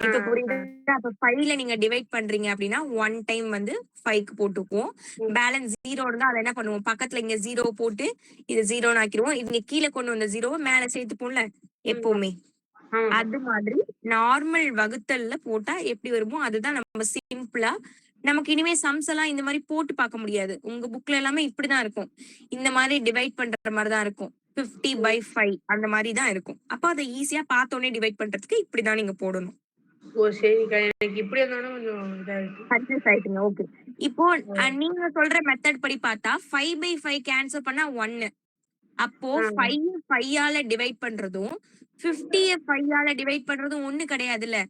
இப்ப புரியுதா? அப்ப 5ல நீங்க டிவைட் பண்றீங்க அப்படின்னா 1 டைம் வந்து 5க்கு போட்டுக்குவோம். பேலன்ஸ் 0 இருந்தா அதை என்ன பண்ணுவோம்? பக்கத்துல இங்க 0 போட்டு இது 0ன்னு ஆக்கிடுவோம். இங்க கீழே கொண்டு வந்த 0 மேல சேர்த்துப்போம்ல எப்பவுமே. அது மாதிரி நார்மல் வகுத்தல்ல போட்டா எப்படி வருமோ அதுதான் நம்ம சிம்பிளா. நமக்கு இனிமே சம்ஸ் எல்லாம் இந்த மாதிரி போட்டு பார்க்க முடியாது. உங்க புக்ல எல்லாமே இப்படிதான் இருக்கும். இந்த மாதிரி டிவைட் பண்ற மாதிரி தான் இருக்கும். 50/5 அந்த மாதிரி தான் இருக்கும். அப்ப அதை ஈஸியா பார்த்தோன்னே டிவைட் பண்றதுக்கு இப்படிதான் நீங்க போடணும். ஓ சரிக்கா. எனக்கு இப்படி இருந்தாலும் கொஞ்சம் கன்ஃபியூஸ் ஆயிட்டீங்க. ஓகே. இப்போ நீங்க சொல்ற மெத்தட் படி பார்த்தா 5/5 கேன்சல் பண்ணா 1. அப்போ 5 5ஆல டிவைட் பண்றதும் 50 5ஆல டிவைட் பண்றதும் ஒண்ணு கிடையாதுல்ல.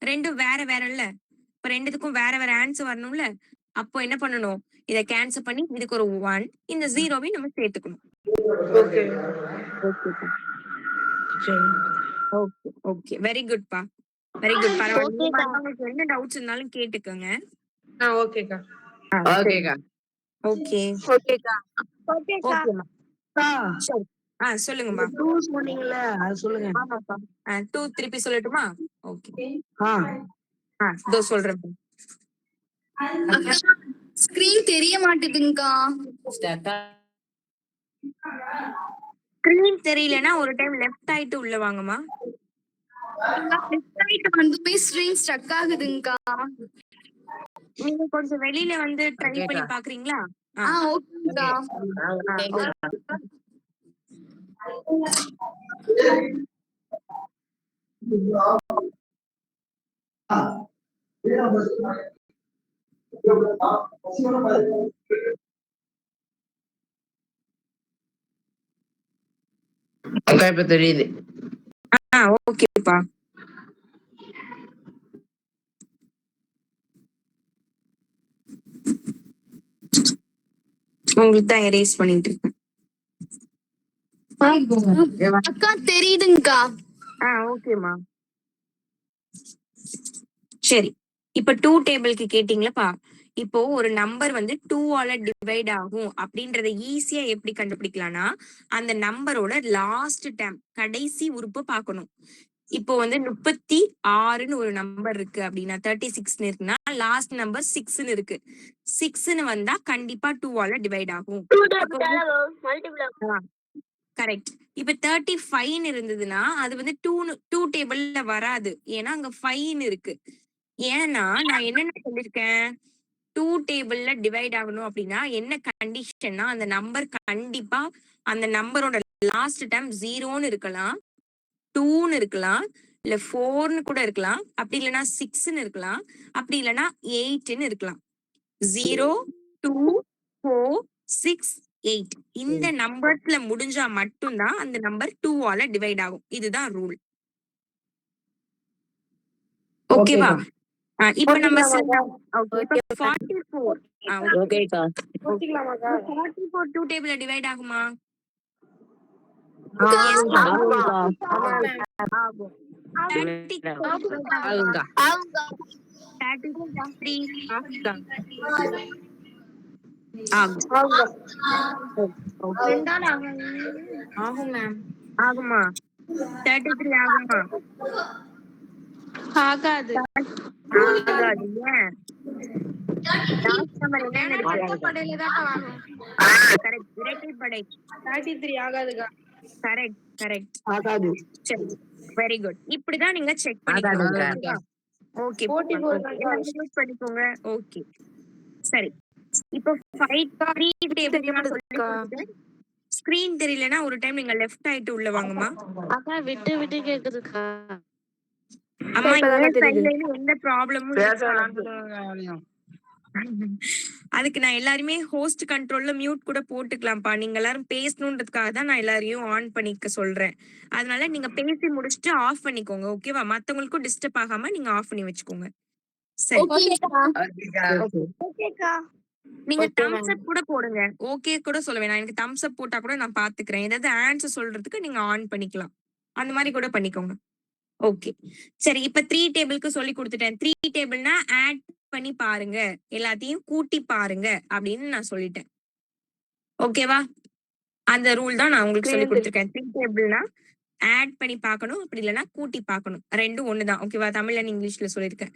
ரெண்டும் வேற வேற இல்ல. இப்ப ரெண்டுத்துக்கும் வேற வேற ஆன்சர் வரணும்ல. அப்போ என்ன பண்ணணும்? இத கேன்சல் பண்ணி இதுக்கு ஒரு 1, இந்த 0வை நம்ம சேர்த்துக்கணும். ஓகே ஓகேப்பா. சரி. ஓகே ஓகே வெரி குட் பா. Very good. பரவாயில்லை. உங்களுக்கு என்ன டவுட்ஸ் இருந்தாலும் கேட்டுக்கோங்க. ஓகேக்கா. ஓகேக்கா. ஓகே ஓகேக்கா. ஓகேமா. சரி. சொல்லுங்கம்மா. 2 சொன்னீங்கல அது சொல்லுங்க. ஆமாப்பா. 2 திருப்பி சொல்லட்டுமா? ஓகே. இதோ சொல்றேன். ஸ்கிரீன் தெரிய மாட்டேதுங்கா. ஸ்கிரீன் தெரியலனா ஒரு டைம் லெஃப்ட் ஆயிட்டு உள்ள வாங்கம்மா. லெஃப்ட் சைடு வந்து போய் ஸ்கிரீன் ஸ்டக் ஆகுதுங்கா. நீங்க கொஞ்சம் வெளியில வந்து ட்ரை பண்ணி பாக்குறீங்களா? ஓகேங்கா. அக்கா இப்ப தெரியுது. ஓகேப்பா. உங்களுக்கு தான் எரேஸ் பண்ணிட்டு இருக்கேன். அக்கா தெரியுதுங்கா. ஓகேமா. சரி. இப்ப 2 டேபிளுக்கு கேட்டீங்களப்பா. இப்போ ஒரு நம்பர் வந்து 2ஆல டிவைட் ஆகும் அப்படின்றத ஈஸியா எப்படி கண்டுபிடிக்கலாம்னா அந்த நம்பரோட லாஸ்ட் டேர்ம் கடைசி உறுப்பு பார்க்கணும். இப்போ வந்து 36ன்னு ஒரு நம்பர் இருக்கு அப்படின்னா 36ன்னு இருக்குன்னா லாஸ்ட் நம்பர் 6ன்னு இருக்கு. 6ன்னு வந்தா கண்டிப்பா 2ஆல டிவைட் ஆகும். கரெக்ட். இப்ப 35ன்னு இருந்ததுன்னா அது வந்து 2 டேபிள்ல வராது. ஏன்னா அங்க 5ன்னு இருக்கு. ஏன்னா நான் என்னென்ன சொல்லிருக்கேன்? 2 டேபிள்ல டிவைட் ஆகணும் அப்படின்னா என்ன கண்டிஷன்னா அந்த நம்பர் கண்டிப்பா அந்த நம்பரோட லாஸ்ட் டேர்ம் 0ன்னு இருக்கலாம், 2ன்னு இருக்கலாம், இல்ல 4ன்னு கூட இருக்கலாம், அப்படி இல்லைன்னா 6ன்னு இருக்கலாம், அப்படி இல்லைன்னா 8ன்னு இருக்கலாம். 0, 2, 4, 6, 8 இந்த நம்பர்ஸ்ல முடிஞ்சா மட்டும்தான் அந்த நம்பர் 2ஆல டிவைட் ஆகும். இதுதான் ரூல். ஓகேவா? இப்ப நம்ம 44. ஓகேக்கா. 44 2 டேபிள்ல டிவைட் ஆகுமா? ஆகும். 33 ஆகும். ஆகுமா? 33 ஆகுமா? ஆகாது. ஆகாது. ஏன்? லாஸ்ட் நம்பர் என்னன்னு இருக்கு? இரட்டைப்படையிலதான் ஆகும். கரெக்ட். இரட்டைப்படை. 33 ஆகாதுக்கா. Correct correct. ஆகாது. சரி, வெரி குட். இப்படிதான் நீங்க செக் பண்ணிக்கோங்க. ஓகே, பண்ணிக்கோங்க. ஓகே, சரி. இப்போ 3 டேபிள் ஸ்கிரீன் தெரியலனா ஒரு டைம் நீங்க லெஃப்ட் ஆயிட்டு உள்ள வாங்கம்மா. அக்கா விட்டு விட்டு கேக்குதுக்கா. அம்மா என் சைடுல எந்த ப்ராப்ளமும் அதுக்கு நான் எல்லாருமே ஹோஸ்ட் கண்ட்ரோல்ல மியூட் கூட போட்டுக்கலாம்ப்பா. நீங்க எல்லாரும் பேசணுன்றதுக்காக தான் நான் எல்லாரையும் ஆன் பண்ணிக்க சொல்றேன். அதனால நீங்க பேசி முடிச்சுட்டு ஆஃப் பண்ணிக்கோங்க. ஓகேவா? மத்தவங்களுக்கும் டிஸ்டர்ப் ஆகாம நீங்க ஆஃப் பண்ணி வச்சுக்கோங்க. சரி, ஓகேக்கா. நீங்க தம்ஸ் அப் கூட போடுங்க. ஓகே கூட சொல்ல வேணாம். எனக்கு தம்ஸ் அப் போட்டா கூட நான் பாத்துக்கிறேன். ஏதாவது ஆன்சர் சொல்றதுக்கு நீங்க ஆன் பண்ணிக்கலாம். அந்த மாதிரி கூட பண்ணிக்கோங்க. ஓகே, சரி. இப்ப 3 டேபிளுக்கு சொல்லி கொடுத்துட்டேன். 3 டேபிள்னா ஆட் பண்ணி பாருங்க, எல்லாத்தையும் கூட்டி பாருங்க அப்படின்னு நான் சொல்லிட்டேன். ஓகேவா? அந்த ரூல் தான் நான் உங்களுக்கு சொல்லி கொடுத்துருக்கேன். 3 டேபிள்னா ஆட் பண்ணி பார்க்கணும், அப்படி இல்லைன்னா கூட்டி பார்க்கணும். ரெண்டும் ஒண்ணுதான். ஓகேவா? தமிழ்ல இங்கிலீஷ்ல சொல்லியிருக்கேன்.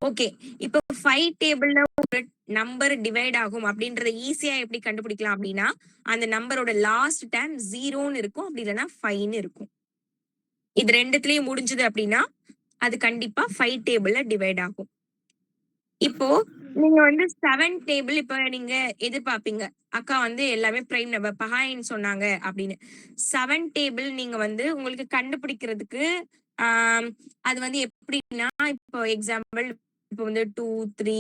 ஓகே, இப்போ 5 டேபிள்ல ஒரு நம்பர் டிவைட் ஆகும் அப்படின்றத ஈஸியா எப்படி கண்டுபிடிக்கலாம் அப்படின்னா, அந்த நம்பரோட லாஸ்ட் டேம் 0ன்னு இருக்கும், அப்படி இல்லைன்னா 5ன்னு இருக்கும். இது ரெண்டுத்துலயும் முடிஞ்சது அப்படின்னா அது கண்டிப்பா 5 டேபிள்ல டிவைட் ஆகும். இப்போ நீங்க வந்து 7 டேபிள் இப்ப நீங்க எதிர்பார்ப்பீங்க, அக்கா வந்து எல்லாமே பிரைம் நம்பர் பஹாயின்னு சொன்னாங்க அப்படின்னு. 7 டேபிள் நீங்க வந்து உங்களுக்கு கண்டுபிடிக்கிறதுக்கு அது வந்து எப்படின்னா, இப்போ எக்ஸாம்பிள் இப்போ வந்து 2 3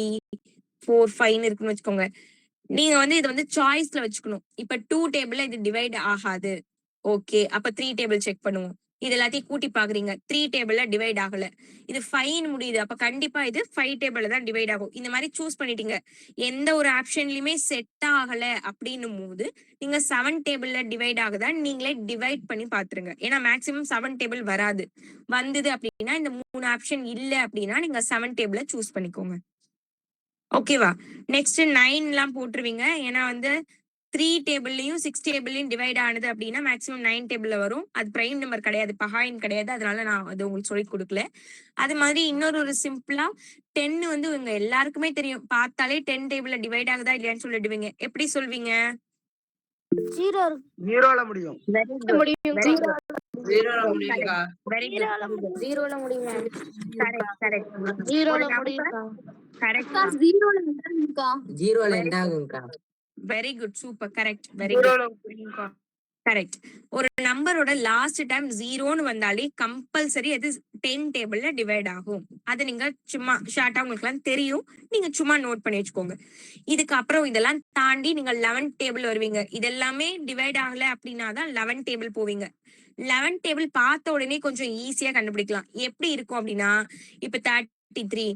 4 5 இருக்குன்னு வச்சுக்கோங்க. நீங்க வந்து இது வந்து சாய்ஸ்ல வச்சுக்கணும். இப்ப 2 டேபிள்ல இது டிவைட் ஆகாது. ஓகே, அப்ப 3 டேபிள் செக் பண்ணுவோம். இது எல்லாத்தையும் கூட்டி பாக்குறீங்க, 3 டேபிள்ல டிவைட் ஆகல. இது 5 முடியுது, அப்ப கண்டிப்பா இது 5 டேபிள்ல தான் டிவைட் ஆகும். இந்த மாதிரி சூஸ் பண்ணிட்டீங்க. எந்த ஒரு ஆப்ஷன்லயுமே செட் ஆகல அப்படின்னும் போது நீங்க 7 டேபிள்ல டிவைட் ஆகுதான்னு நீங்களே டிவைட் பண்ணி பாத்துருங்க. ஏன்னா மேக்சிமம் 7 டேபிள் வராது. வந்தது அப்படின்னா இந்த 3 ஆப்ஷன் இல்ல அப்படின்னா நீங்க 7 டேபிள சூஸ் பண்ணிக்கோங்க. ஓகேவா? நெக்ஸ்ட் 9 எல்லாம் போட்டுருவீங்க. ஏன்னா வந்து 3 டேபிள்லயும் 6 டேபிள்லயும் டிவைட் ஆனது அப்படின்னா மேக்ஸிமம் 9 டேபிள்ல வரும். அது பிரைம் நம்பர் கிடையாது, பஹாயின் கிடையாது. அதனால நான் அது உங்களுக்கு சொல்லி கொடுக்கல. அது மாதிரி இன்னொரு ஒரு சிம்பிளா 10 வந்து உங்க எல்லாருக்குமே தெரியும். பார்த்தாலே 10 டேபிள்ல டிவைட் ஆகுதா இல்லையான்னு சொல்லிடுவீங்க. எப்படி சொல்வீங்க? 0ல முடியும். Very good. 0ல முடியும். Correct correct. 0ல முடியும்க்கா. கரெக்ட். அக்கா, 0ல எண்டாகும்க்கா. 0ல எண்ட் ஆகும்க்கா. Very good, super, correct, very good, correct. ஒரு நம்பரோட லாஸ்ட் டைம் 0ன்னு வந்தாலே கம்பல்சரி அது 10 டேபிள்ல டிவைட் ஆகும். அது நீங்க சும்மா ஷார்ட்டா உங்களுக்கு எல்லாம் தெரியும், நீங்க சும்மா நோட் பண்ணி வச்சுக்கோங்க. இதுக்கு அப்புறம் இதெல்லாம் தாண்டி நீங்க 11 டேபிள் வருவீங்க. இதெல்லாமே டிவைட் ஆகல அப்படின்னா தான் 11 டேபிள் போவீங்க. 11 டேபிள் பார்த்த உடனே கொஞ்சம் ஈஸியா கண்டுபிடிக்கலாம். எப்படி இருக்கும் அப்படின்னா, இப்ப 33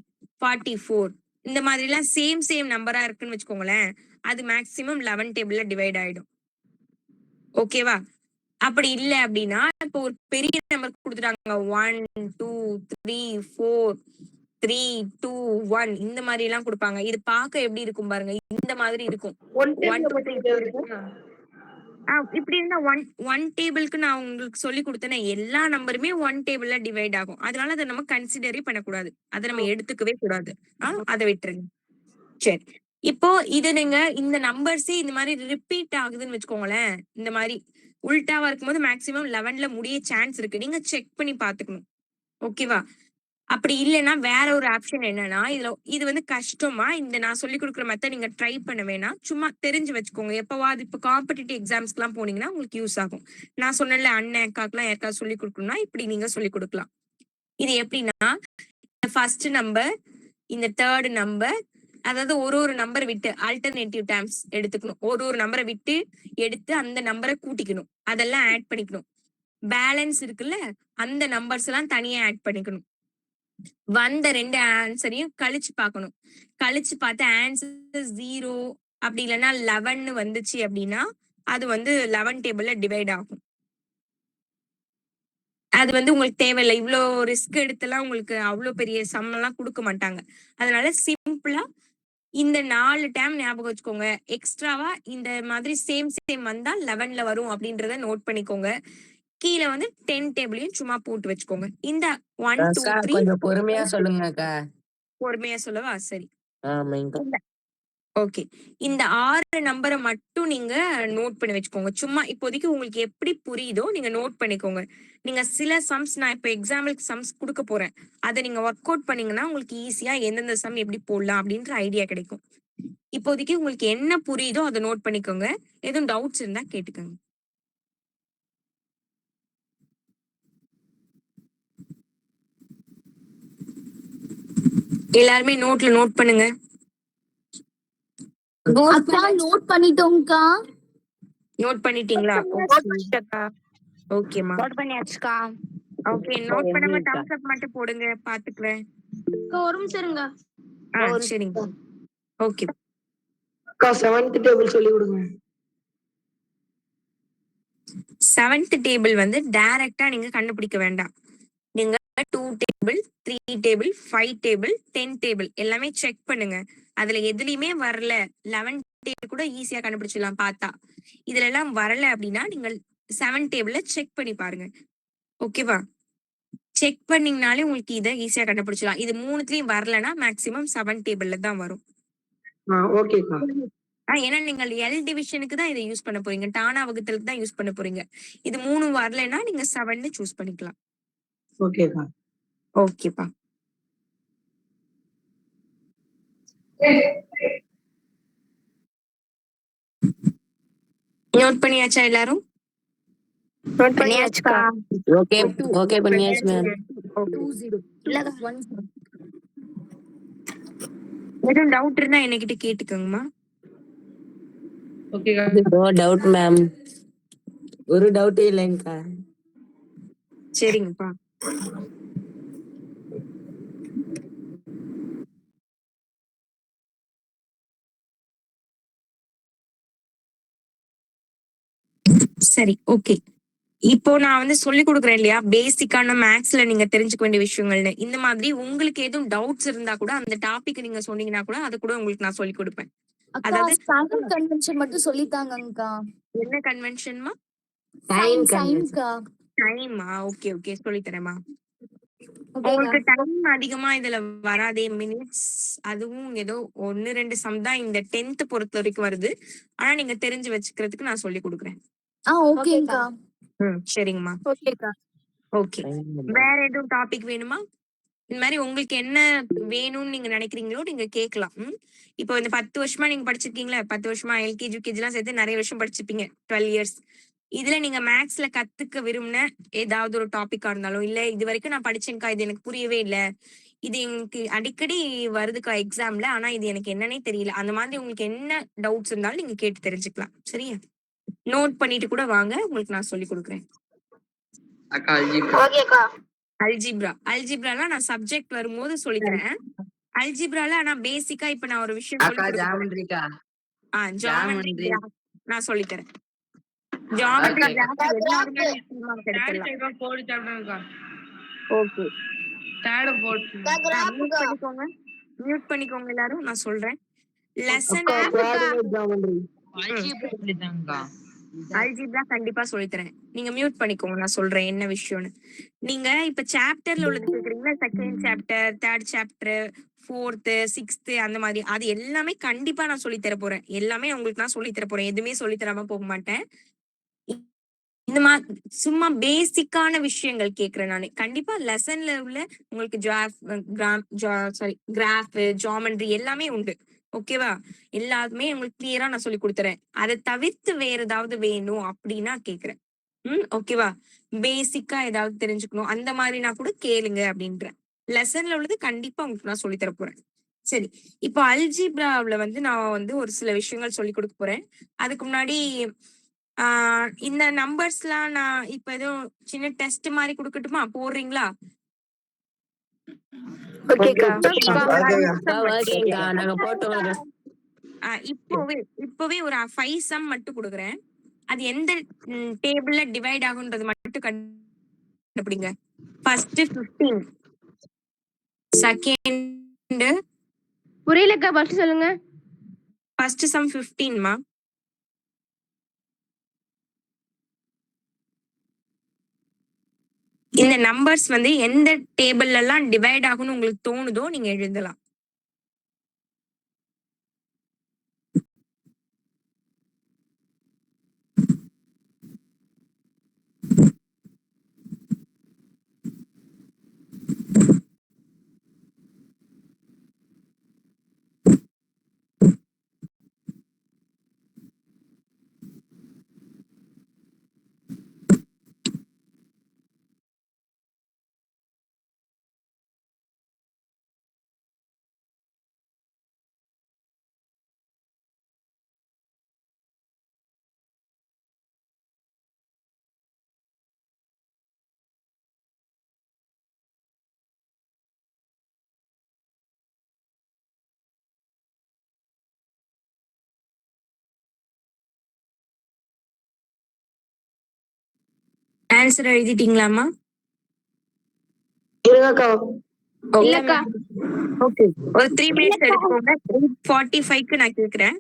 44 இந்த மாதிரி எல்லாம் சேம் நம்பரா இருக்குன்னு வச்சுக்கோங்களேன். அது மேக்சிமம் 11 டேபிள்ல டிவைட் ஆயிடும். ஓகேவா? அப்படி இல்ல அப்படின்னா இப்போ ஒரு பெரிய நம்பர் கொடுத்துட்டாங்க, 1 2 3 4 3 2 1 இந்த மாதிரி எல்லாம் கொடுப்பாங்க. இது பார்க்க எப்படி இருக்கும் பாருங்க, இந்த மாதிரி இருக்கும். இப்படி இருந்தா ஒன் டேபிளுக்கு நான் உங்களுக்கு சொல்லி கொடுத்தேன்னா எல்லா நம்பருமே 1 டேபிள்ல டிவைட் ஆகும். அதனால அதை நம்ம கன்சிடரே பண்ணக்கூடாது, அதை நம்ம எடுத்துக்கவே கூடாது. அதை விட்டுருங்க. சரி, இப்போ இது நீங்க இந்த நம்பர்ஸே இந்த மாதிரி ரிப்பீட் ஆகுதுன்னு வச்சுக்கோங்களேன். இந்த மாதிரி உல்டாவா இருக்கும்போது மேக்சிமம் 11ல முடிய சான்ஸ் இருக்கு. நீங்க செக் பண்ணி பாத்துக்கணும். ஓகேவா? அப்படி இல்லைன்னா வேற ஒரு ஆப்ஷன் என்னன்னா, இது வந்து கஷ்டமா இந்த நான் சொல்லி கொடுக்குற மெத்தட் நீங்க ட்ரை பண்ண வேணாம், சும்மா தெரிஞ்சு வச்சுக்கோங்க. எப்பவாது இப்ப காம்படிட்டிவ் எக்ஸாம்ஸ்க்கு எல்லாம் போனீங்கன்னா உங்களுக்கு யூஸ் ஆகும். நான் சொன்னேன்ல, அண்ணன் அக்காக்கெல்லாம் யாருக்காவது சொல்லி கொடுக்கணும்னா இப்படி நீங்க சொல்லி கொடுக்கலாம். இது எப்படின்னா, ஃபர்ஸ்ட் நம்பர், இந்த தேர்ட் நம்பர், அதாவது ஒரு நம்பரை விட்டு ஆல்டர்னேட்டிவ் டைம்ஸ் எடுத்துக்கணும். ஒரு நம்பரை விட்டு எடுத்து அந்த நம்பரை கூட்டிக்கணும், அதெல்லாம் ஆட் பண்ணிக்கணும். பேலன்ஸ் இருக்குல்ல, அந்த நம்பர்ஸ் எல்லாம் தனியா ஆட் பண்ணிக்கணும். வந்த 2 ஆன்சரையும் கழிச்சு பார்க்கணும். கழிச்சு பார்த்து ஆன்சர் 0 அப்படி இல்லைன்னா 11 வந்துச்சு அப்படின்னா அது வந்து 11 டேபிள்ல டிவைட் ஆகும். அது வந்து உங்களுக்கு தேவையில்லை. இவ்வளோ ரிஸ்க் எடுத்துலாம் உங்களுக்கு அவ்வளோ பெரிய சம் எல்லாம் கொடுக்க மாட்டாங்க. அதனால சிம்பிளா இந்த 4 டேம் ஞாபகம் வச்சுக்கோங்க. எக்ஸ்ட்ராவா இந்த மாதிரி சேம் வந்தா 11ல வரும் அப்படின்றத நோட் பண்ணிக்கோங்க. கீழே வந்து 10 டேபிளையும் சும்மா போட்டு வச்சுக்கோங்க. இந்த 1 2 அக்கா 3 கொஞ்சம் பொறுமையா சொல்லுங்க அக்கா. பொறுமையா சொல்லவா? சரி, ஆமாங்கக்கா. ஓகே. இந்த 6 நம்பரை மட்டும் நீங்க நோட் பண்ணி வச்சுக்கோங்க. சும்மா இப்போதைக்கு உங்களுக்கு எப்படி புரியுதோ நீங்க நோட் பண்ணிக்கோங்க. நீங்க சில சம்ஸ் நான் இப்ப எக்ஸாம்பிளுக்கு சம்ஸ் கொடுக்க போறேன். அதை நீங்க ஒர்க் அவுட் பண்ணீங்கன்னா உங்களுக்கு ஈஸியா எந்தெந்த சம் எப்படி போடலாம் அப்படின்ற ஐடியா கிடைக்கும். இப்போதைக்கு உங்களுக்கு என்ன புரியுதோ அதை நோட் பண்ணிக்கோங்க. எதுவும் டவுட்ஸ் இருந்தா கேட்டுக்கோங்க. எல்லாருமே நோட்ல நோட் பண்ணுங்க. அக்கா நோட் பண்ணிட்டோம்க்கா. நோட் பண்ணிட்டீங்களா? ஓகேமா. நோட் பண்ணியாச்சுக்கா. ஓகே, நோட் பண்ணாம தம்ஸ் அப் மட்டும் போடுங்க, பாத்துக்கிறேன். ஒரு நிமிஷம் இருங்க. சரிங்க. ஓகே, அக்கா 7th டேபிள் சொல்லி கொடுங்க. 7th டேபிள் வந்து டைரக்டா நீங்க கண்டுபிடிக்க வேண்டாம். நீங்க 2 டேபிள், 3 டேபிள், 5 டேபிள், 10 டேபிள் எல்லாமே செக் பண்ணுங்க. அதுல எதுலயுமே வரல, 11 டேபிள் கூட ஈஸியா கண்டுபிடிச்சிடலாம் பார்த்தா. இதுல எல்லாம் வரல அப்படின்னா நீங்க 7 டேபிள்ல செக் பண்ணி பாருங்க. ஓகேவா? செக் பண்ணீங்கனாலே உங்களுக்கு இதை ஈஸியா கண்டுபிடிச்சலாம். இது 3த்துலயும் வரலன்னா மேக்சிமம் 7 டேபிள்ல தான் வரும். ஓகேக்கா. ஏன்னா நீங்க எல் டிவிஷனுக்கு தான் இதை யூஸ் பண்ண போறீங்க, டானா வகுத்தலுக்கு தான் யூஸ் பண்ண போறீங்க. இது 3 வரலைன்னா நீங்க 7 சூஸ் பண்ணிக்கலாம். ஓகேக்கா. ஓகேப்பா. நோட் பண்ணியாச்சா எல்லாரும்? நோட் பண்ணியாச்சுக்கா. ஓகே ஓகே பண்ணியாச்சு மேம். எதுவும் டவுட் இருந்தா என்கிட்ட கேட்டுக்கோங்கம்மா. ஓகேக்கா. No doubt ma'am. ஒரு டவுட் இல்லைங்கக்கா. சரிங்கப்பா. சரி, ஓகே. இப்போ நான் வந்து சொல்லி கொடுக்குறேன் இல்லையா, பேசிக்கான மேக்ஸ்ல நீங்க தெரிஞ்சுக்க வேண்டிய விஷயங்கள்னு. இந்த மாதிரி உங்களுக்கு எதுவும் டவுட்ஸ் இருந்தா கூட அந்த டாபிக் நீங்க சொன்னீங்கன்னா கூட அதை கூட உங்களுக்கு நான் சொல்லி கொடுப்பேன். அதாவது கன்வென்ஷன் மட்டும் சொல்லித்தாங்கக்கா. என்ன கன்வென்ஷன்மா? டைம்க்கா. டைமா? ஓகே ஓகே, சொல்லி தரேமா. உங்களுக்கு டைம் அதிகமா இதுல வராதே, மினிட்ஸ் அதுவும் ஏதோ 1-2 சம் தான் இந்த 10th பொறுத்த வரைக்கும் வருது. ஆனா நீங்க தெரிஞ்சு வச்சுக்கிறதுக்கு நான் சொல்லி கொடுக்குறேன். ஓகேங்கா. சரிங்கம்மா. ஓகேக்கா. ஓகே, வேற எதுவும் டாபிக் வேணுமா? இந்த மாதிரி உங்களுக்கு என்ன வேணும்னு நீங்க நினைக்கிறீங்களோ நீங்க கேட்கலாம். இப்போ இந்த 10 வருஷமா நீங்க படிச்சிருக்கீங்களா, 10 வருஷமா எல்கேஜி யூகேஜி எல்லாம் சேர்த்து நிறைய வருஷம் படிச்சிருப்பீங்க, 12 இயர்ஸ். இதுல நீங்க மேக்ஸ்ல கத்துக்க விரும்பின ஏதாவது ஒரு டாபிக்கா இருந்தாலும், இல்ல இது வரைக்கும் நான் படிச்சேன்க்கா, இது எனக்கு புரியவே இல்லை, இது எனக்கு அடிக்கடி வருதுக்கா எக்ஸாம்ல, ஆனா இது எனக்கு என்னன்னே தெரியல, அந்த மாதிரி உங்களுக்கு என்ன டவுட்ஸ் இருந்தாலும் நீங்க கேட்டு தெரிஞ்சுக்கலாம். சரியா? நோட் பண்ணிட்டு கூட வாங்க, உங்களுக்கு நான் சொல்லி கொடுக்குறேன். அல்ஜிப்ராலாம் நான் சப்ஜெக்ட் வரும்போது சொல்லித்தரேன். அல்ஜிப்ரால ஆனா பேசிக்கா இப்ப நான் ஒரு விஷயம் ஜாமெட்ரி நான் சொல்லித்தரேன். ஜியோமெட்ரி எல்லாருமே ஓகே. மியூட் பண்ணிக்கோங்க எல்லாரும், நான் சொல்றேன். லெசன் அல்ஜிப்ரா கண்டிப்பா சொல்லித்தரேன். நீங்க மியூட் பண்ணிக்கோங்க, நான் சொல்றேன் என்ன விஷயம்னு. நீங்க இப்ப சாப்டர்ல உள்ளது கேக்குறீங்களா, second chapter, third chapter, 4th 6th அந்த மாதிரி, அது எல்லாமே கண்டிப்பா நான் சொல்லி தர போறேன். எல்லாமே உங்களுக்கு நான் சொல்லி தர போறேன், எதுவுமே சொல்லி தராம போக மாட்டேன். இந்த மாதிரி சும்மா பேசிக்கான விஷயங்கள் கேக்குறேன் நானு. கண்டிப்பா லெசன்ல உள்ள உங்களுக்கு கிராஃப், ஜியோமெட்ரி எல்லாமே உண்டு. ஓகேவா? எல்லாமே உங்களுக்கு கிளியரா நான் சொல்லி கொடுத்துறேன். அதை தவிர்த்து வேற ஏதாவது வேணும் அப்படின்னா கேக்குறேன். ஓகேவா? பேசிக்கா ஏதாவது தெரிஞ்சுக்கணும் அந்த மாதிரினா கூட கேளுங்க அப்படின்றேன். லெசன்ல உள்ளது கண்டிப்பா உங்களுக்கு நான் சொல்லி தர போறேன். சரி, இப்போ அல்ஜிப்ராவுல வந்து நான் வந்து ஒரு சில விஷயங்கள் சொல்லி கொடுக்க போறேன். அதுக்கு முன்னாடி இந்த நம்பர்ஸ்லாம் நான் இப்ப எதுவும் சின்ன டெஸ்ட் மாதிரி கொடுக்கட்டுமா, போடுறீங்களா? இப்பவே ஒரு 5 சம் மட்டும் கொடுக்குறேன். அது எந்த டேபிள்ல டிவைட் ஆகுன்றது மட்டும் கண்டுபிடிங்க. ஃபர்ஸ்ட் 15, செகண்ட் புரியலக்கா, ஃபர்ஸ்ட் சொல்லுங்க. ஃபர்ஸ்ட் சம் 15மா. இந்த நம்பர்ஸ் வந்து எந்த டேபிள்ல எல்லாம் டிவைட் ஆகும்னு உங்களுக்கு தோணுதோ நீங்க எழுதலாம். ஆன்சர் எழுதிட்டீங்களாமா? இல்லக்கா. ஓகே, ஒரு 3 மினிட்ஸ் எடுத்துக்கோங்க. 8:45க்கு நான் கேக்குறேன்.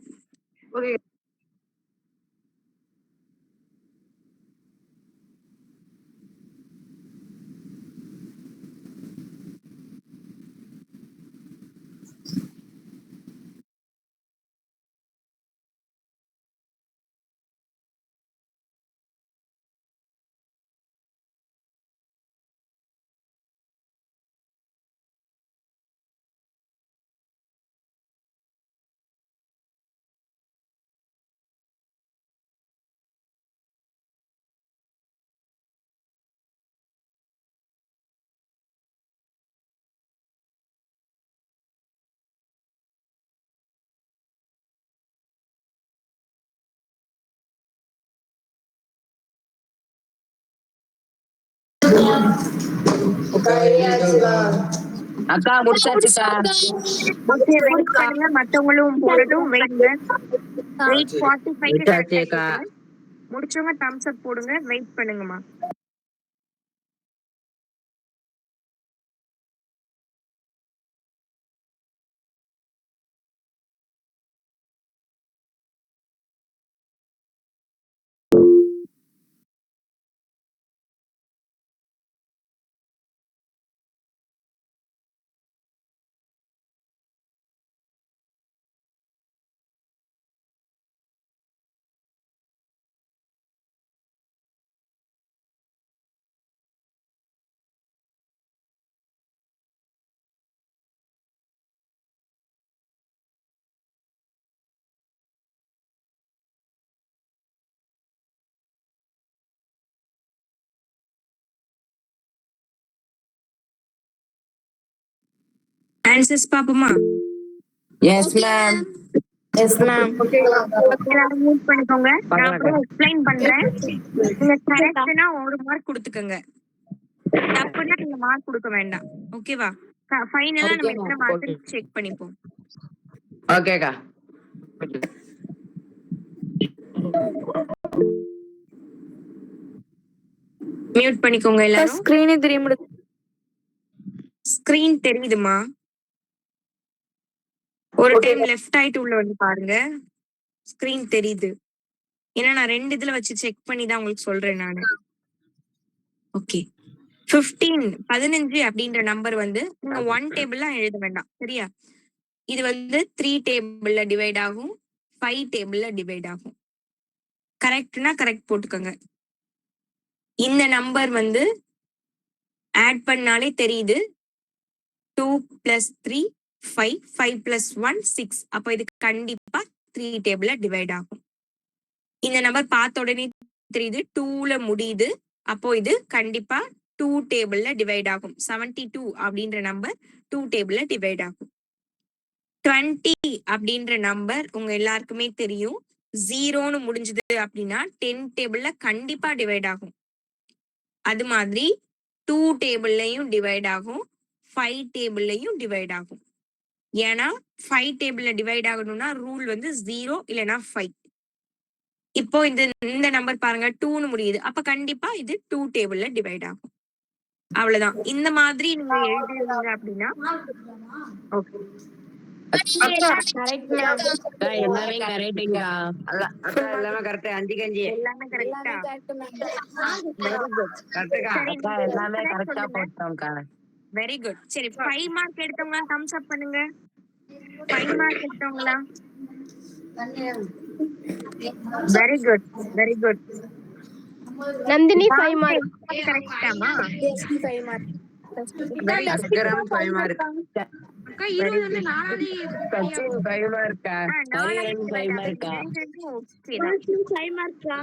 அக்கா முடிச்சாச்சுக்கா. ஓகே, வெயிட் பண்ணுங்க, மத்தவங்களும் போடட்டும். வெயிட் 8:45க்கு முடிச்சாச்சுக்கா. முடிச்சவங்க தம்ஸ் அப் போடுங்க. வெயிட் பண்ணுங்கம்மா. ஆன்சர்ஸ் பாப்போமா? Yes ma'am. எல்லாரும் மியூட் பண்ணிக்கோங்க. நான் அப்புறம் எக்ஸ்பிளைன் பண்றேன். நீங்க கரெக்ட்னா 1 மார்க் கொடுத்துக்கங்க. தப்புனா நீங்க மார்க் கொடுக்க வேண்டாம். ஓகேவா? ஃபைனலா நம்ம எத்தனை மார்க் செக் பண்ணிப்போம். ஓகேக்கா. மியூட் பண்ணிக்கோங்க எல்லாரும். ஸ்கிரீனே தெரிய முடியுது. ஸ்கிரீன் தெரியுதுமா? ஒரு டைம் லெஃப்ட் ஆயிட்டு உள்ள வந்து பாருங்க. ஸ்கிரீன் தெரியுது. ஏன்னா நான் 2 இதுல வச்சு செக் பண்ணி தான் உங்களுக்கு சொல்றேன் நானு. ஓகே, 15 அப்படின்ற நம்பர் வந்து நீங்க 1 டேபிள்ல எழுத வேண்டாம். சரியா? இது வந்து 3 டேபிள்ல டிவைட் ஆகும், 5 டேபிள்ல டிவைட் ஆகும். கரெக்ட்னா கரெக்ட் போட்டுக்கோங்க. இந்த நம்பர் வந்து ஆட் பண்ணாலே தெரியுது. 2 + 3 5, 5 + 1 6. அப்போ இது கண்டிப்பா 3 டேபிள்ல டிவைட் ஆகும். இந்த நம்பர் பார்த்த உடனே தெரியுது 2ல முடியுது. அப்போ இது கண்டிப்பா 2 டேபிள்ல டிவைட் ஆகும். 72 அப்படின்ற நம்பர் 2 டேபிள்ல டிவைட் ஆகும். 20 அப்படின்ற நம்பர் உங்க எல்லாருக்குமே தெரியும். 0ன்னு முடிஞ்சது அப்படின்னா 10 டேபிள்ல கண்டிப்பா டிவைட் ஆகும். அது மாதிரி 2 டேபிள்லயும் டிவைட் ஆகும், 5 டேபிள்லயும் டிவைட் ஆகும். ஏன்னா 5 டேபிள்ல டிவைட் ஆகணும்னா ரூல் வந்து 0 இல்லைன்னா 5. இப்போ இந்த நம்பர் பாருங்க 2ன்னு முடியுது. அப்ப கண்டிப்பா இது 2 டேபிள்ல டிவைட் ஆகும். அவ்வளவுதான். இந்த மாதிரி நீங்க எழுதுறீங்க அப்படின்னா ஓகே. Correct ma'am. அக்கா எல்லாமே கரெக்டுங்கக்கா. அக்கா எல்லாமே கரெக்ட். 5க்கு 5. எல்லாமே கரெக்டா? Very good. கரெக்டுக்கா. சரி, அக்கா எல்லாமே கரெக்டா போட்டோம்க்கா. Very good. சரி, 5 மார்க் எடுத்தவங்க தம்ஸ் அப் பண்ணுங்க. 5 மார்க் எடுத்தவங்களா? Very good, very good. Nandini 5 mark. கரெக்டாமா? அக்கரம் 5 மார்க். சச்சின் 5 மார்க்கா. ஹரியன் 5 மார்க்கா.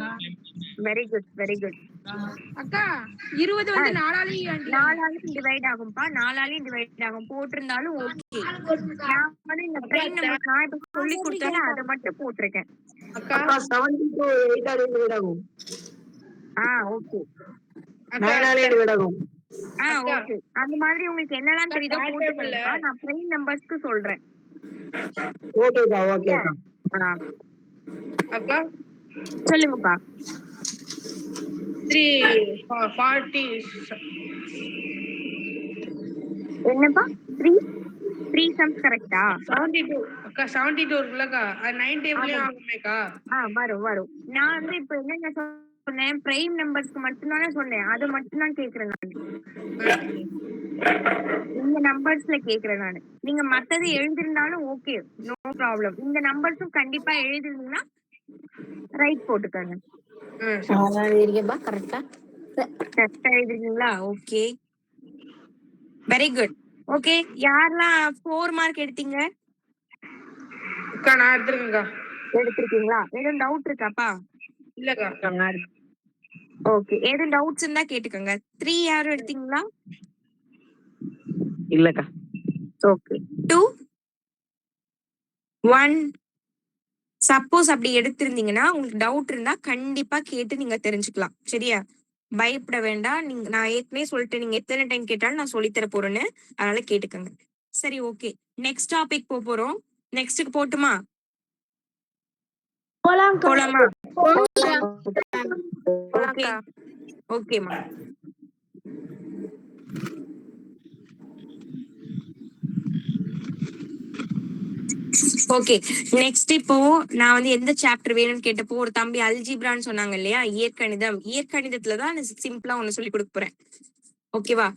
Very good, very good. அக்கா 20 வந்து 4ஆலையும் டிவைட் ஆகும்பா. 4ஆலையும் டிவைட் ஆகும். போட்டிருந்தாலும் ஓகே. நான் வந்து இந்த பிரைம் நம்பர் நான் இப்ப சொல்லி கொடுத்தாலும் அதை மட்டும் போட்டிருக்கேன். அக்கா 70 to 8 ஆல டிவைட் ஆகும். ஓகே. 9 ஆல டிவைட் ஆகும். ஓகே. அந்த மாதிரி உங்களுக்கு என்னெல்லாம் தெரியுதோ போட்டுக்கோங்க. நான் பிரைம் நம்பர்ஸ்க்கு சொல்றேன். ஓகேக்கா, ஓகேக்கா. அக்கா சொல்லுங்கப்பா. 340 என்னப்பா? 3 சம்ஸ் கரெக்டா? 72 அக்கா 72 இருக்குல்லக்கா அது 9 டேபிள்லயும் ஆகுமேக்கா? வரும் வரும். நான் வந்து இப்ப என்ன சொன்னேன், பிரைம் நம்பர்ஸ்க்கு மட்டும்தானே சொன்னேன். அது மட்டும் தான் கேக்குறேன் நான். இந்த நம்பர்ஸ்ல கேக்குறேன் நானு. நீங்க மத்தது எழுதிருந்தாலும் ஓகே, நோ ப்ராப்ளம். இந்த நம்பர்ஸும் கண்டிப்பா எழுதிருந்தீங்கன்னா ரைட் போட்டுக்கோங்க. கரெக்டா கரெக்டா எழுதிருக்கீங்களா? Okay, very good. ஓகே, யாரெல்லாம் 4 மார்க் எடுத்தீங்க? அக்கா நான் எடுத்துருக்கேன்க்கா. எடுத்திருக்கீங்களா? எதுவும் டவுட் இருக்காப்பா? இல்லக்கா. ஓகே, எதுவும் டவுட்ஸ் இருந்தா கேட்டுக்கோங்க. 3 யாரும் எடுத்தீங்களா? இல்லக்கா. ஓகே, 2 1. சப்போஸ் அப்படி எடுத்திருந்தீங்கன்னா உங்களுக்கு டவுட் இருந்தா கண்டிப்பா கேட்டு நீங்க தெரிஞ்சுக்கலாம். சரியா? பயப்பட வேண்டாம். நான் ஏற்கனவே சொல்லிட்டேன், நீங்க எத்தனை டைம் கேட்டாலும் நான் சொல்லித்தர போறேன்னு. அதனால கேட்டுக்கோங்க. சரி, ஓகே. நெக்ஸ்ட் டாபிக் போறோம். நெக்ஸ்ட்டுக்கு போட்டுமா? போலாமா? ஓகே, ஓகேமா. ஓகே, நெக்ஸ்ட் இப்போ நான் வந்து எந்த சாப்டர் வேணும்னு கேட்டப்போ ஒரு தம்பி அல்ஜிப்ரான்னு சொன்னாங்க இல்லையா? இயற்கணிதம். இயற்கணிதத்துலதான் சிம்பிளா ஒண்ணு சொல்லி கொடுக்க போறேன். ஓகேவா?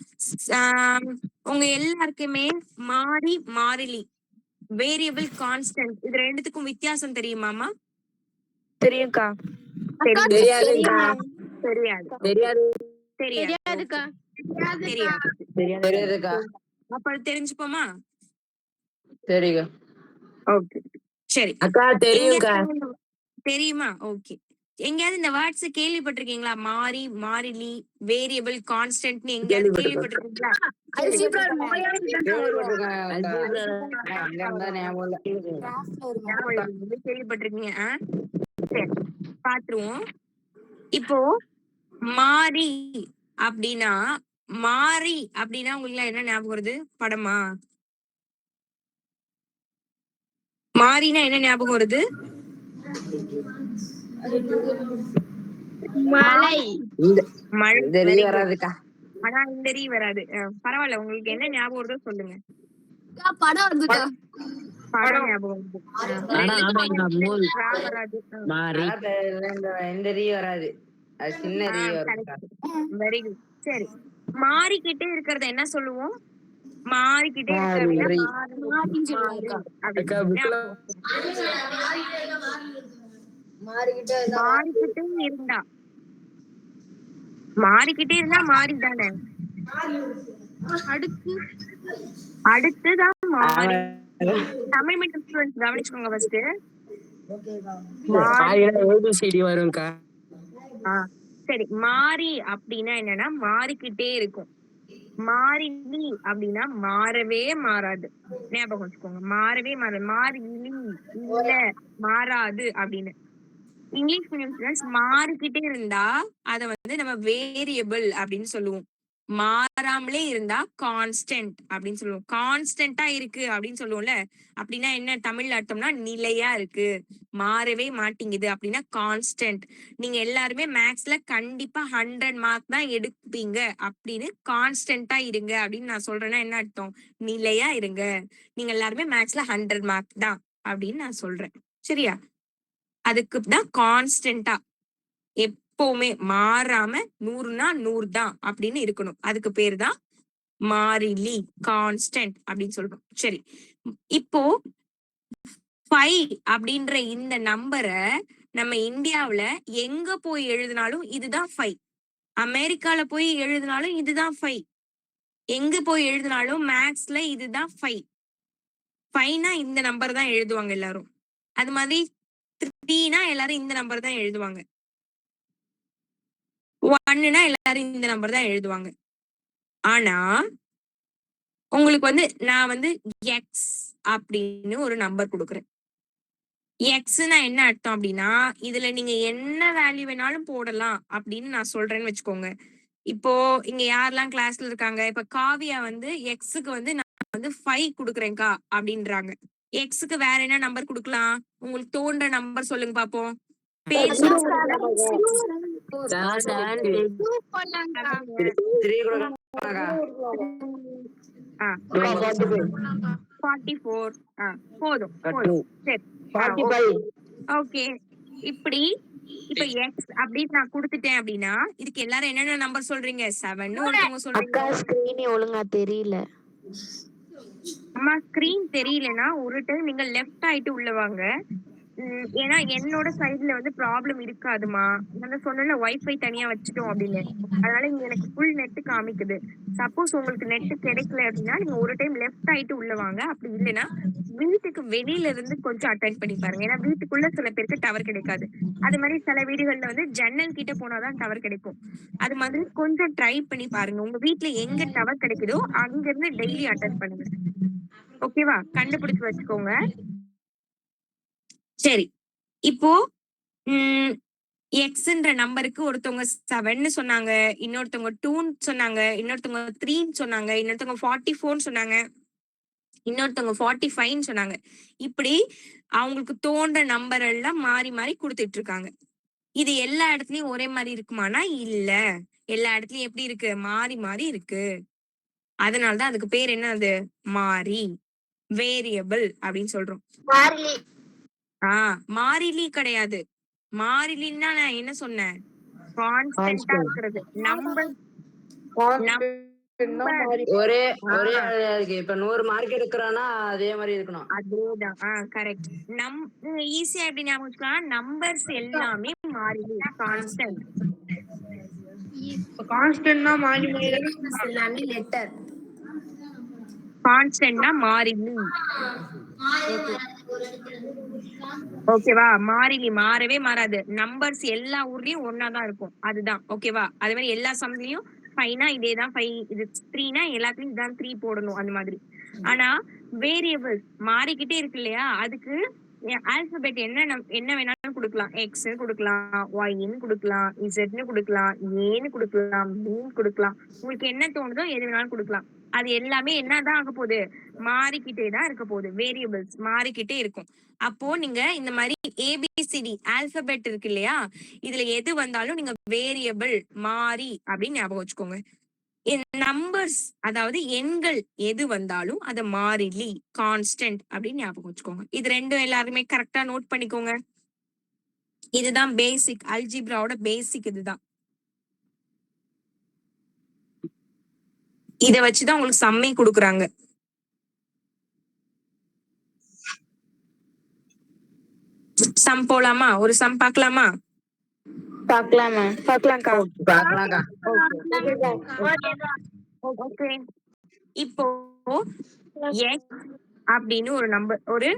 உங்க எல்லாருக்குமே மாறி மாறிலி, வேரியபிள், கான்ஸ்டன்ட், இது ரெண்டுத்துக்கும் வித்தியாசம் தெரியுமாமா? தெரியும்க்கா. தெரியாதுக்கா. தெரியாது. தெரியாது. தெரியாதுக்கா. தெரியாதுக்கா. அப்ப தெரிஞ்சுப்போமா? சரிக்கா. ஓகே, சரி. அக்கா தெரியும்க்கா. தெரியுமா? ஓகே. எங்கயாவது இந்த வேர்ட்ஸ் கேள்விப்பட்டிருக்கீங்களா? மாறி, மாறிலி, வேரியபிள், கான்ஸ்டன்ட் எங்கயாவது கேள்விப்பட்டிருக்கீங்களா? கேள்விப்பட்டிருக்கீங்க. சரி, பாத்துருவோம். இப்போ மாறி அப்படின்னா உங்களுக்கு என்ன ஞாபகம் வருது? படமா? மாறினா என்ன ஞாபகம் வருது? மலை. மழை. வராதுக்கா. ஆனா இந்த ரீ வராது. பரவாயில்ல, உங்களுக்கு என்ன ஞாபகம் வருதோ சொல்லுங்க. படம் வருதுக்கா. படம் ஞாபகம் வருது. வராது. இந்த ரீ வராது. அது சின்ன ரீ வரும். Very good. சரி, மாறிக்கிட்டே இருக்கிறத என்ன சொல்லுவோம்? மாறிக்கிட்டே இருந்தா மாறிதானே. அடுத்துதான் மாறி. தமிழ் மீடியம் ஸ்டூடெண்ட்ஸ் கவனிச்சுக்கோங்க ஃபர்ஸ்ட். ABCD வரும்க்கா. சரி, மாறி அப்படின்னா என்னன்னா மாறிக்கிட்டே இருக்கும். மாறிலி அப்படின்னா மாறவே மாறாது. ஞாபகம் வச்சுக்கோங்க, மாறவே மாறாது. மாறிலி இல்ல மாறாது அப்படின்னு. இங்கிலீஷ் மீடியம் ஸ்டூடெண்ட்ஸ் மாறிக்கிட்டே இருந்தா அத வந்து நம்ம வேரியபிள் அப்படின்னு சொல்லுவோம். மாறாமலே இருந்தா கான்ஸ்டன்ட் அப்படின்னு சொல்லுவோம். கான்ஸ்டன்டா இருக்கு அப்படின்னு சொல்லுவோம்ல, அப்படின்னா என்ன தமிழ்ல அர்த்தம்னா நிலையா இருக்கு, மாறவே மாட்டேங்குது அப்படின்னா கான்ஸ்டன்ட். நீங்க எல்லாருமே மேக்ஸ்ல கண்டிப்பா 100 மார்க் தான் எடுப்பீங்க அப்படின்னு கான்ஸ்டன்டா இருங்க அப்படின்னு நான் சொல்றேன்னா என்ன அர்த்தம்? நிலையா இருங்க, நீங்க எல்லாருமே மேக்ஸ்ல 100 மார்க் தான் அப்படின்னு நான் சொல்றேன். சரியா? அதுக்கு தான் கான்ஸ்டன்டா, எப்பவுமே மாறாம 100னா 100 தான் அப்படின்னு இருக்கணும். அதுக்கு பேரு தான் மாறிலி, கான்ஸ்டன்ட் அப்படின்னு சொல்றோம். சரி, இப்போ 5 அப்படின்ற இந்த நம்பரை நம்ம இந்தியாவுல எங்க போய் எழுதினாலும் இதுதான் 5. அமெரிக்கால போய் எழுதினாலும் இதுதான் 5. எங்க போய் எழுதினாலும் மேக்ஸ்ல இதுதான் 5. 5னா இந்த நம்பர் தான் எழுதுவாங்க எல்லாரும். அது மாதிரி 3னா எல்லாரும் இந்த நம்பர் தான் எழுதுவாங்க. 1னா எல்லாரும் இந்த நம்பர் தான் எழுதுவாங்க. ஆனா உங்களுக்கு வந்து நான் வந்து எக்ஸ் அப்படின்னு ஒரு நம்பர் கொடுக்குறேன். எக்ஸ்னா என்ன அர்த்தம் அப்படின்னா, இதுல நீங்க என்ன வேல்யூ வேணாலும் போடலாம் அப்படின்னு நான் சொல்றேன்னு வச்சுக்கோங்க. இப்போ இங்க யாரெல்லாம் கிளாஸ்ல இருக்காங்க, இப்ப காவியா வந்து எக்ஸுக்கு வந்து நான் வந்து 5 கொடுக்குறேன்க்கா அப்படின்றாங்க. எக்ஸுக்கு வேற என்ன நம்பர் கொடுக்கலாம்? உங்களுக்கு தோன்ற நம்பர் சொல்லுங்க பாப்போம். போதும். ஓகே, இப்படி இப்ப எக்ஸ் அப்படின்னு நான் கொடுத்துட்டேன் அப்படின்னா இதுக்கு எல்லாரும் என்னென்ன நம்பர் சொல்றீங்க? 7 ஒருத்தவங்க சொல்றீங்க. ஸ்கிரீன் ஒழுங்கா தெரியல. அம்மா ஸ்கிரீன் தெரியலன்னா ஒரு டைம் நீங்க லெஃப்ட் ஆயிட்டு உள்ள வாங்க. ஏன்னா என்னோட சைடுல வந்து ப்ராப்ளம் இருக்காதுமா. நான் சொன்னேன்ல வைஃபை தனியா வச்சுட்டோம் அப்படின்னு, அதனால இங்க எனக்கு ஃபுல் நெட் காமிக்குது. சப்போஸ் உங்களுக்கு நெட் கிடைக்கல அப்படின்னா நீங்க ஒரு டைம் லெஃப்ட் ஆயிட்டு உள்ள வாங்க. அப்படி இல்லைன்னா வீட்டுக்கு வெளியில இருந்து கொஞ்சம் அட்டென்ட் பண்ணி பாருங்க. ஏன்னா வீட்டுக்குள்ள சில பேருக்கு டவர் கிடைக்காது. அது மாதிரி சில வீடுகள்ல வந்து ஜன்னல் கிட்ட போனாதான் டவர் கிடைக்கும். அது மாதிரி கொஞ்சம் ட்ரை பண்ணி பாருங்க. உங்க வீட்டுல எங்க டவர் கிடைக்குதோ அங்க இருந்து டெய்லி அட்டென்ட் பண்ணுங்க. ஓகேவா? கண்டுபிடிச்சு வச்சுக்கோங்க. சரி, இப்போ எக்ஸ்ன்ற நம்பருக்கு ஒருத்தவங்க 7 சொன்னாங்க, இன்னொருத்தவங்க 2 சொன்னாங்க, இன்னொருத்தவங்க 3 சொன்னாங்க, இன்னொருத்தவங்க 44 சொன்னாங்க, இன்னொருத்தவங்க 45 சொன்னாங்க. இப்படி அவங்களுக்கு தோன்ற நம்பர் எல்லாம் மாறி மாறி கொடுத்துட்டு இருக்காங்க. இது எல்லா இடத்துலயும் ஒரே மாதிரி இருக்குமானா இல்ல, எல்லா இடத்துலயும் எப்படி இருக்கு? மாறி மாறி இருக்கு. அதனாலதான் அதுக்கு பேர் என்ன? அது மாறி, வேரியபிள் அப்படின்னு சொல்றோம். மாறிலி கிடையாது. மாறிலின்னா நான் என்ன சொன்னேன்? கான்ஸ்டன்டா இருக்கிறது. நம்பர் ஒரே இருக்கு. இப்ப 100 மார்க் எடுக்கிறோம்னா அதே மாதிரி இருக்கணும். அதேதான். கரெக்ட். ஈஸியா எப்படி ஞாபகம் வச்சுக்கலாம்? நம்பர்ஸ் எல்லாமே மாறிலி, கான்ஸ்டன்ட். கான்ஸ்டன்ட்னா மாறி மாறி எல்லாமே லெட்டர். கான்ஸ்டன்ட்னா மாறிலி. ஓகேவா? மாறிலி மாறவே மாறாது. நம்பர்ஸ் எல்லா ஊர்லயும் ஒன்னாதான் இருக்கும். அதுதான் ஓகேவா? அதே மாதிரி எல்லா சம்லயும் 5னா இதேதான் 5, இது 3னா எல்லாத்துலயும் இதான் 3 போடணும், அந்த மாதிரி. ஆனா வேரியபிள்ஸ் மாறிக்கிட்டே இருக்கு இல்லையா? அதுக்கு ஆல்பபெட் என்ன வேணாலும் கொடுக்கலாம். எக்ஸ் கொடுக்கலாம், ஒய்ன்னு கொடுக்கலாம், இசட்னு கொடுக்கலாம், ஏன்னு கொடுக்கலாம், பின்னு கொடுக்கலாம். உங்களுக்கு என்ன தோணுதோ எது வேணாலும் கொடுக்கலாம். அது எல்லாமே என்னதான் ஆக போகுது? மாறிக்கிட்டே தான் இருக்க போகுது. வேரியபிள்ஸ் மாறிக்கிட்டே இருக்கும். அப்போ நீங்க இந்த மாதிரி ஏபிசிடி ஆல்பபெட் இருக்கு இல்லையா? இதுல எது வந்தாலும் நீங்க வேரியபிள், மாறி அப்படின்னு ஞாபகம் வச்சுக்கோங்க. நம்பர்ஸ் அதாவது எண்கள் எது வந்தாலும் அத மாறிலி, கான்ஸ்டன்ட் அப்படின்னு ஞாபகம் வச்சுக்கோங்க. இது ரெண்டும் எல்லாருமே கரெக்டா நோட் பண்ணிக்கோங்க. இதுதான் பேசிக், அல்ஜிப்ராவோட பேசிக் இதுதான். இத வச்சுதான் உங்களுக்கு சம்மே கொடுக்குறாங்க. சம் போலாமா? ஒரு சம் பார்க்கலாமா? பார்க்கலாம்க்கா. ஓகே, இப்போ எக்ஸ் அப்படின்னு ஒரு நம்பர், ஒரு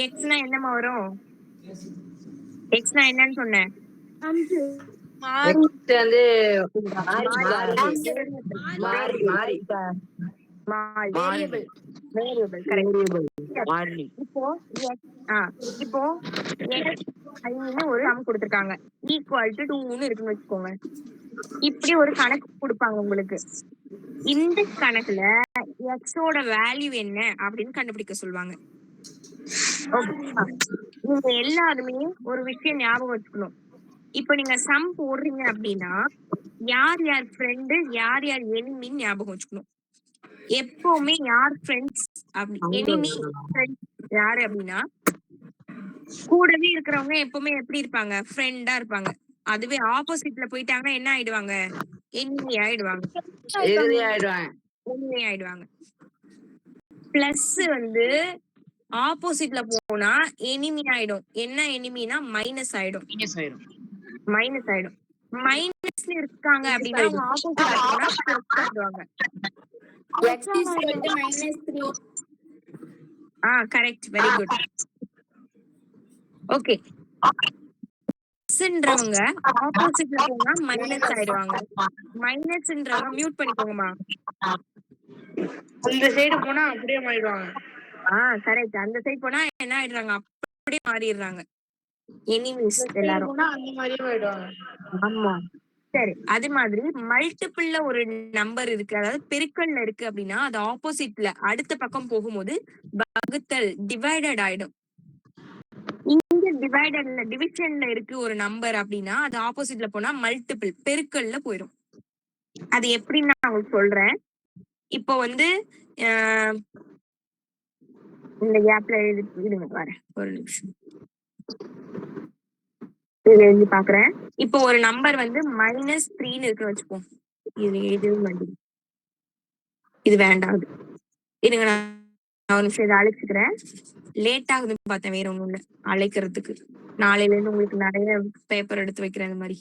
எக்ஸ்னா என்னமா வரும்? எக்ஸ்னா என்னன்னு சொன்னேன்? இப்போ இப்போ ஒரு சம் கொடுத்திருக்காங்க, ஈக்குவல் டு 2ன்னு இருக்குன்னு வச்சுக்கோங்க. இப்படி ஒரு கணக்கு கொடுப்பாங்க உங்களுக்கு. இந்த கணக்குல எக்ஸோட வேல்யூ என்ன அப்படின்னு கண்டுபிடிக்க சொல்லுவாங்க. ஓகேவா? நீங்க எல்லாருமே ஒரு விஷயம் ஞாபகம் வச்சுக்கணும். இப்ப நீங்க சம் போடுறீங்க அப்படின்னா யார் யார் ஃப்ரெண்டு யார் யார் எனிமின்னு ஞாபகம் வச்சுக்கணும். எப்பவுமே யார் ஃப்ரெண்ட்ஸ் அப்படி எனிமி ஃப்ரெண்ட்ஸ் யாரு அப்படின்னா கூடவே இருக்கிறவங்க எப்பவுமே எப்படி இருப்பாங்க, ஃப்ரெண்டா இருப்பாங்க. அதுவே ஆப்போசிட்ல போயிட்டாங்கன்னா என்ன ஆயிடுவாங்க, எனிமி ஆயிடுவாங்க. எதிரி ஆயிடுவாங்க. எனிமி ஆயிடுவாங்க. பிளஸ் வந்து ஆப்போசிட்ல போனா எனிமி ஆயிடும். என்ன எனிமினா மைனஸ் ஆயிடும். மைனஸ் ஆயிடும். மைனஸ்ல இருக்காங்க அப்படின்னா அவங்க ஆப்போசிட்ல போனா பிளஸ் ஆயிடுவாங்க. Correct, very good. ஓகே, ன்றவங்க ஆப்போசிட்ல போனா மைனஸ் ஆயிடுவாங்க. மைனஸ்ன்றவங்க மியூட் பண்ணிக்கோங்கம்மா. அந்த சைடு போனா அப்படியே மாறிடுவாங்க. கரெக்ட். அந்த சைடு போனா என்ன ஆயிடுறாங்க, அப்படியே மாறிடுறாங்க. எனிமீஸ் எல்லாரும் போனா அந்த மாதிரியே போயிடுவாங்க. ஆமா. சரி, அது மாதிரி மல்டிபிள்ல ஒரு நம்பர் இருக்கு, அதாவது பெருக்கல்ல இருக்கு அப்படின்னா அது ஆப்போசிட்ல அடுத்த பக்கம் போகும்போது வகுத்தல் டிவைடட் ஆயிடும். இங்க டிவைடட்ல டிவிஷன்ல இருக்கு ஒரு நம்பர் அப்படின்னா அது ஆப்போசிட்ல போனா மல்டிபிள் பெருக்கல்ல போயிடும். அது எப்படின்னு நான் உங்களுக்கு சொல்றேன். இப்போ வந்து இந்த கேப்ல எழுதிடுங்க பாரு, ஒரு நிமிஷம் எழுதி பாக்குறேன். இப்போ ஒரு நம்பர் வந்து -3 இருக்குன்னு வச்சுப்போம். இது எழுதவே மாட்டேங்குது, இது வேண்டாம். இருங்க, நான் ஒரு நிமிஷம் இதை அழைச்சுக்கிறேன். லேட் ஆகுதுன்னு பார்த்தேன், வேற ஒண்ணும் இல்ல அழைக்கிறதுக்கு. நாளையில இருந்து உங்களுக்கு நிறைய பேப்பர் எடுத்து வைக்கிறேன் இந்த மாதிரி.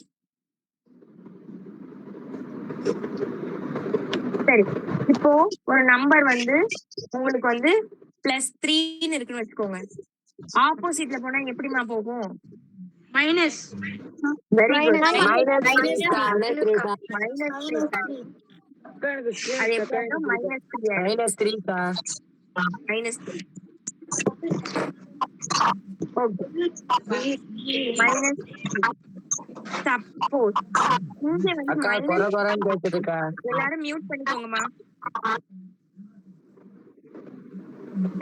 சரி, இப்போ ஒரு நம்பர் வந்து உங்களுக்கு வந்து +3 இருக்குன்னு வச்சுக்கோங்க. ஆப்போசிட்ல போனா எப்படிமா போகும், மைனஸ். வெரி குட், அது எப்படின்னா -3 சப்போஸ் இங்க வந்து அக்கா கொர கொரன்னு கேக்குதுக்கா. எல்லாரும் மியூட் பண்ணிக்கோங்கம்மா.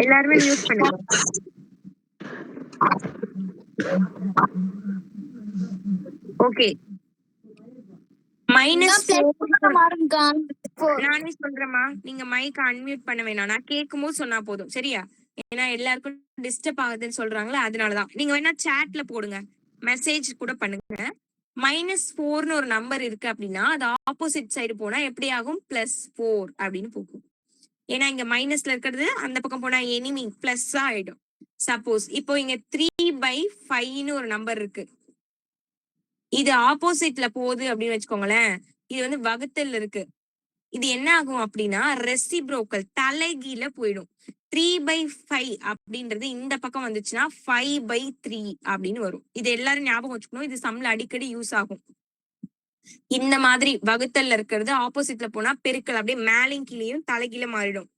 எல்லாருமே மியூட் பண்ணுங்க. ஓகே, நானே சொல்றேம்மா, நீங்க மைக் அன்மியூட் பண்ண வேணாம். நான் கேட்கும் போது சொன்னா போதும், சரியா? ஏன்னா எல்லாருக்கும் டிஸ்டர்ப் ஆகுதுன்னு சொல்றாங்களா, அதனாலதான். நீங்க வேணா சாட்ல போடுங்க, மெசேஜ் கூட பண்ணுங்க. -4ன்னு ஒரு நம்பர் இருக்கு அப்படின்னா அது ஆப்போசிட் சைடு போனா எப்படி ஆகும், +4 அப்படின்னு போகும். ஏன்னா இங்க மைனஸ்ல இருக்கிறது அந்த பக்கம் போனா எனிமி பிளஸ் ஆயிடும். சப்போஸ் இப்போ இங்க 3/5ன்னு ஒரு நம்பர் இருக்கு, இது ஆப்போசிட்ல போகுது அப்படின்னு வச்சுக்கோங்களேன். இது வந்து வகுத்தல் இருக்கு. இது என்ன ஆகும் அப்படின்னா ரெசிப்ரோக்கல், தலைகீழ போயிடும். 3/5 அப்படின்றது இந்த பக்கம் வந்துச்சுன்னா 5/3 அப்படின்னு வரும். இது எல்லாரும் ஞாபகம் வச்சுக்கணும். இது சம்ல அடிக்கடி யூஸ் ஆகும். இந்த மாதிரி வகுத்தல்ல இருக்கிறது ஆப்போசிட்ல போனா பெருக்கல், அப்படியே மேலையும் கீழையும் தலைகீழ மாறிடும்.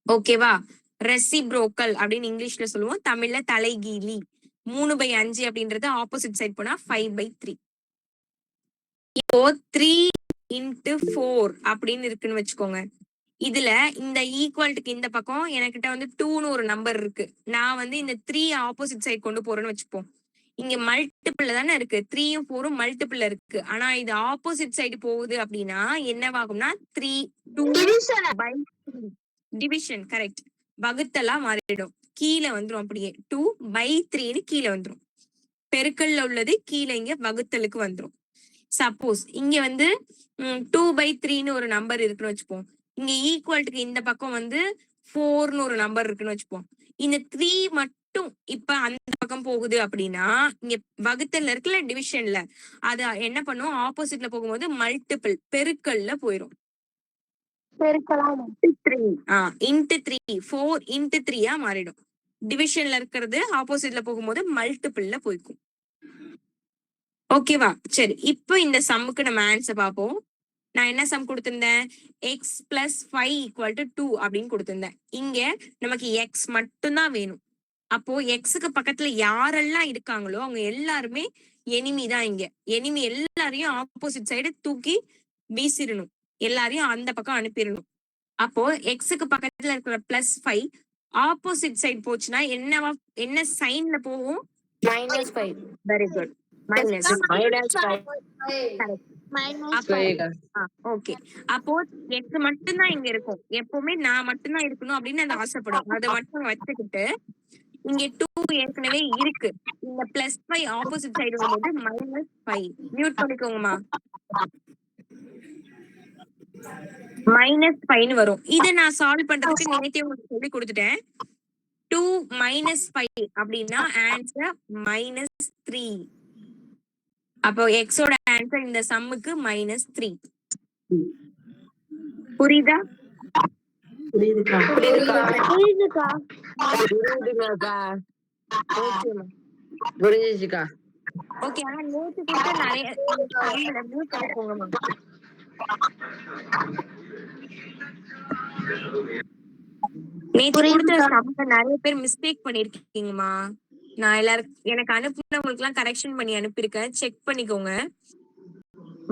ஓகேவா? ரெசிப்ரோக்கல் அப்படின்னு இங்கிலீஷ்ல சொல்லுவோம், தமிழ்ல தலைகீழி. 3/5 அப்படின்றது ஆப்போசிட் சைட் போனா 5/3. இப்போ 3 × 4 அப்படின்னு இருக்குன்னு வச்சுக்கோங்க. இதுல இந்த ஈக்குவல்ட்டுக்கு இந்த பக்கம் எனக்கிட்ட வந்து 2ன்னு ஒரு நம்பர் இருக்கு. நான் வந்து இந்த 3 ஆப்போசிட் சைட் கொண்டு போறேன்னு வச்சுப்போம். இங்க மல்டிபிள் தானே இருக்கு, 3யும் 4ம் மல்டிபிள் இருக்கு. ஆனா இது ஆப்போசிட் சைடு போகுது அப்படின்னா என்னவாகும்னா 2/3 டிவிஷன், கரெக்ட், வகுத்தலா மாறிடும். கீழே வந்துரும், அப்படியே 2/3ன்னு கீழே வந்துரும். பெருக்கல்ல உள்ளது கீழே இங்க வகுத்தலுக்கு வந்துரும். சப்போஸ் இங்க வந்து 2/3ன்னு ஒரு நம்பர் இருக்குன்னு வச்சுப்போம். இங்க ஈக்குவல்ட்டுக்கு இந்த பக்கம் வந்து 4ன்னு ஒரு நம்பர் இருக்குன்னு வச்சுப்போம். இந்த 3 மட்டும் இப்ப அந்த பக்கம் போகுது அப்படின்னா இங்க வகுத்தல்ல இருக்குல்ல டிவிஷன்ல, அது என்ன பண்ணும், ஆப்போசிட்ல போகும்போது மல்டிபிள் பெருக்கல்ல போயிரும். ×3 4 × 3 மாறிடும். டிவிஷன்ல இருக்கிறது ஆப்போசிட்ல போகும்போது மல்டிபிள்ல போய்க்கும். ஓகேவா? சரி, இப்போ இந்த சம்முக்கு நம்ம ஆன்சர் பார்ப்போம். நான் என்ன சம் கொடுத்திருந்தேன், x + 5 = 2 அப்படின்னு கொடுத்திருந்தேன். இங்க நமக்கு x மட்டும் தான் வேணும். அப்போ எக்ஸுக்கு பக்கத்துல யாரெல்லாம் இருக்காங்களோ அவங்க எல்லாருமே எனிமி தான். இங்க எனிமி எல்லாரையும் ஆப்போசிட் சைடு தூக்கி வீசிடணும், எல்லாரையும் அந்த பக்கம் அனுப்பிடணும். அப்போ எக்ஸுக்கு பக்கத்துல இருக்கிற +5 ஆப்போசிட் சைடு போச்சுன்னா என்ன சைன்ல போகும்? -5. Very good, minus. ஓகே, அப்போ எக்ஸ் மட்டும்தான் இங்க இருக்கும். எப்பவுமே நான் மட்டும்தான் இருக்கணும் அப்படின்னு அது ஆசைப்படும். அதை மட்டும் வச்சுக்கிட்டு இங்க 2 ஏற்கனவே இருக்கு. இந்த +5 ஆப்போசிட் சைடு வரும்போது -5. மியூட் பண்ணிக்கோங்கம்மா. -5 வரும். இதை நான் சால்வ் பண்றதுக்கு நேத்தே உங்களுக்கு சொல்லி கொடுத்துட்டேன். 2 -5 அப்படின்னா ஆன்சர் -3. அப்போ எக்ஸோட ஆன்சர் இந்த சம்முக்கு -3. புரியுதா? புரியுதுக்கா. புரிஞ்சிச்சுக்கா. ஓகே, ஆனா நேத்து கூட நிறைய மியூட் பண்ணிக்கோங்கம்மா. நேத்து கொடுத்த சம்ல நிறைய பேர் மிஸ்டேக் பண்ணிருக்கீங்கம்மா. நான் எனக்கு அனுப்புனவங்களுக்கு எல்லாம் கரெக்ஷன் பண்ணி அனுப்பியிருக்கேன், செக் பண்ணிக்கோங்க.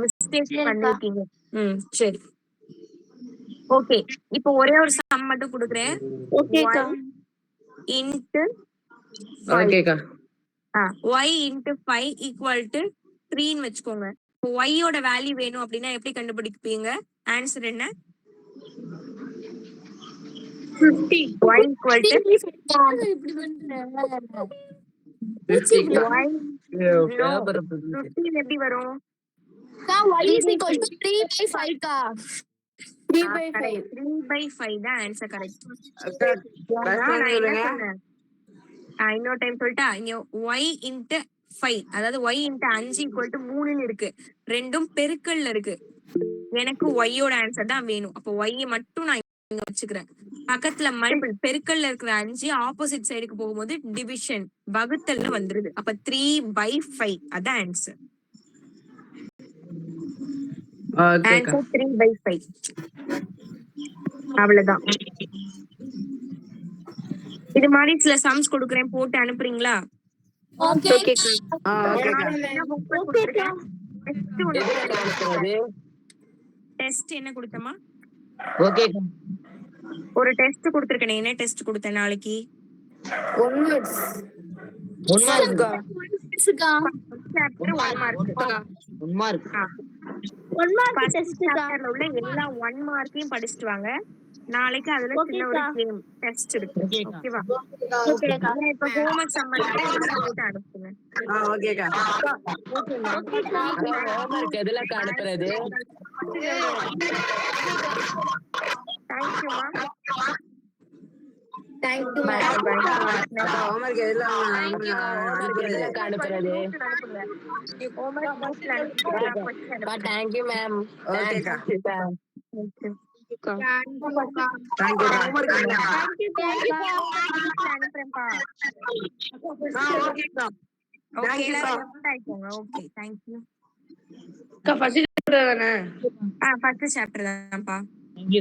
மிஸ்டேக் பண்ணிருக்கீங்க. சரி, ஓகே. இப்போ ஒரே ஒரு சம் மட்டும் கொடுக்குறேன். ஓகேக்கா. y into 5 equal to 3 வச்சுக்கோங்க. y யோட வேல்யூ வேணும் அப்படின்னா எப்படி கண்டுபிடிப்பீங்க? ஆன்சர் என்ன? 50. y equal to எப்படி வரும்? y is equal to 3/5 கா. 3/5 தான் ஆன்சர். கரெக்ட். இன்னொரு டைம் சொல்லிட்டா? இங்க y into 5, அதாவது y into 5 equal to 3 இருக்கு. ரெண்டும் பெருக்கல்ல இருக்கு. எனக்கு y யோட ஆன்சர் தான் வேணும். அப்போ y மட்டும் நான் இங்க வச்சுக்கிறேன். பக்கத்துல மல்டிபிள் பெருக்கல்ல இருக்கிற 5 ஆப்போசிட் சைடுக்கு போகும்போது டிவிஷன் வகுத்தல்ல வந்துருது. அப்ப 3/5 அதான் ஆன்சர். ஆன்சர் 3/5. அவ்வளவுதான். இது மாதிரி சில சம்ஸ் கொடுக்குறேன், போட்டு அனுப்புறீங்களா? டெஸ்ட் என்ன கொடுத்தமா? ஒரு டெஸ்ட் கொடுத்திருக்கேன். என்ன டெஸ்ட் கொடுத்தேன் நாளைக்கு? 1 words. 1 மார்க்கா. Chapter 1 mark. 1 மார்க். 1 மார்க் டெஸ்ட்க்கா. சாப்டர்ல உள்ள எல்லா 1 மார்க்கையும் படிச்சிட்டு வாங்க. நாளைக்கு அதுல சின்ன ஒரு கேம் டெஸ்ட் இருக்கு. ஓகேவா? ஓகேக்கா. இப்ப ஹோம்வொர்க் சம்பந்தமா போட்டு அனுப்புங்க. ஓகேக்கா. ஹோம்வொர்க் எதுலக்கா அனுப்புறது? தேங்க்யூமா. தேங்க்யூ. ஹோம்வொர்க் எதுலாம் எதுலக்கா அனுப்புறது? ஹோம்வொர்க் குரூப்ல அனுப்புங்க. Thank you ma'am. ஓகேக்கா. தேங்க்யூக்கா. தேங்க்யூ. ஹோம்வொர்க் இல்ல. அனுப்புறேன்ப்பா. ஓகேக்கா. ஓகே, எல்லாரும் ஆயிக்கோங்க. Okay, thank you. ஃபர்ஸ்ட் சாப்டர் தானே? ஃபர்ஸ்ட் சாப்டர் தான்ப்பா.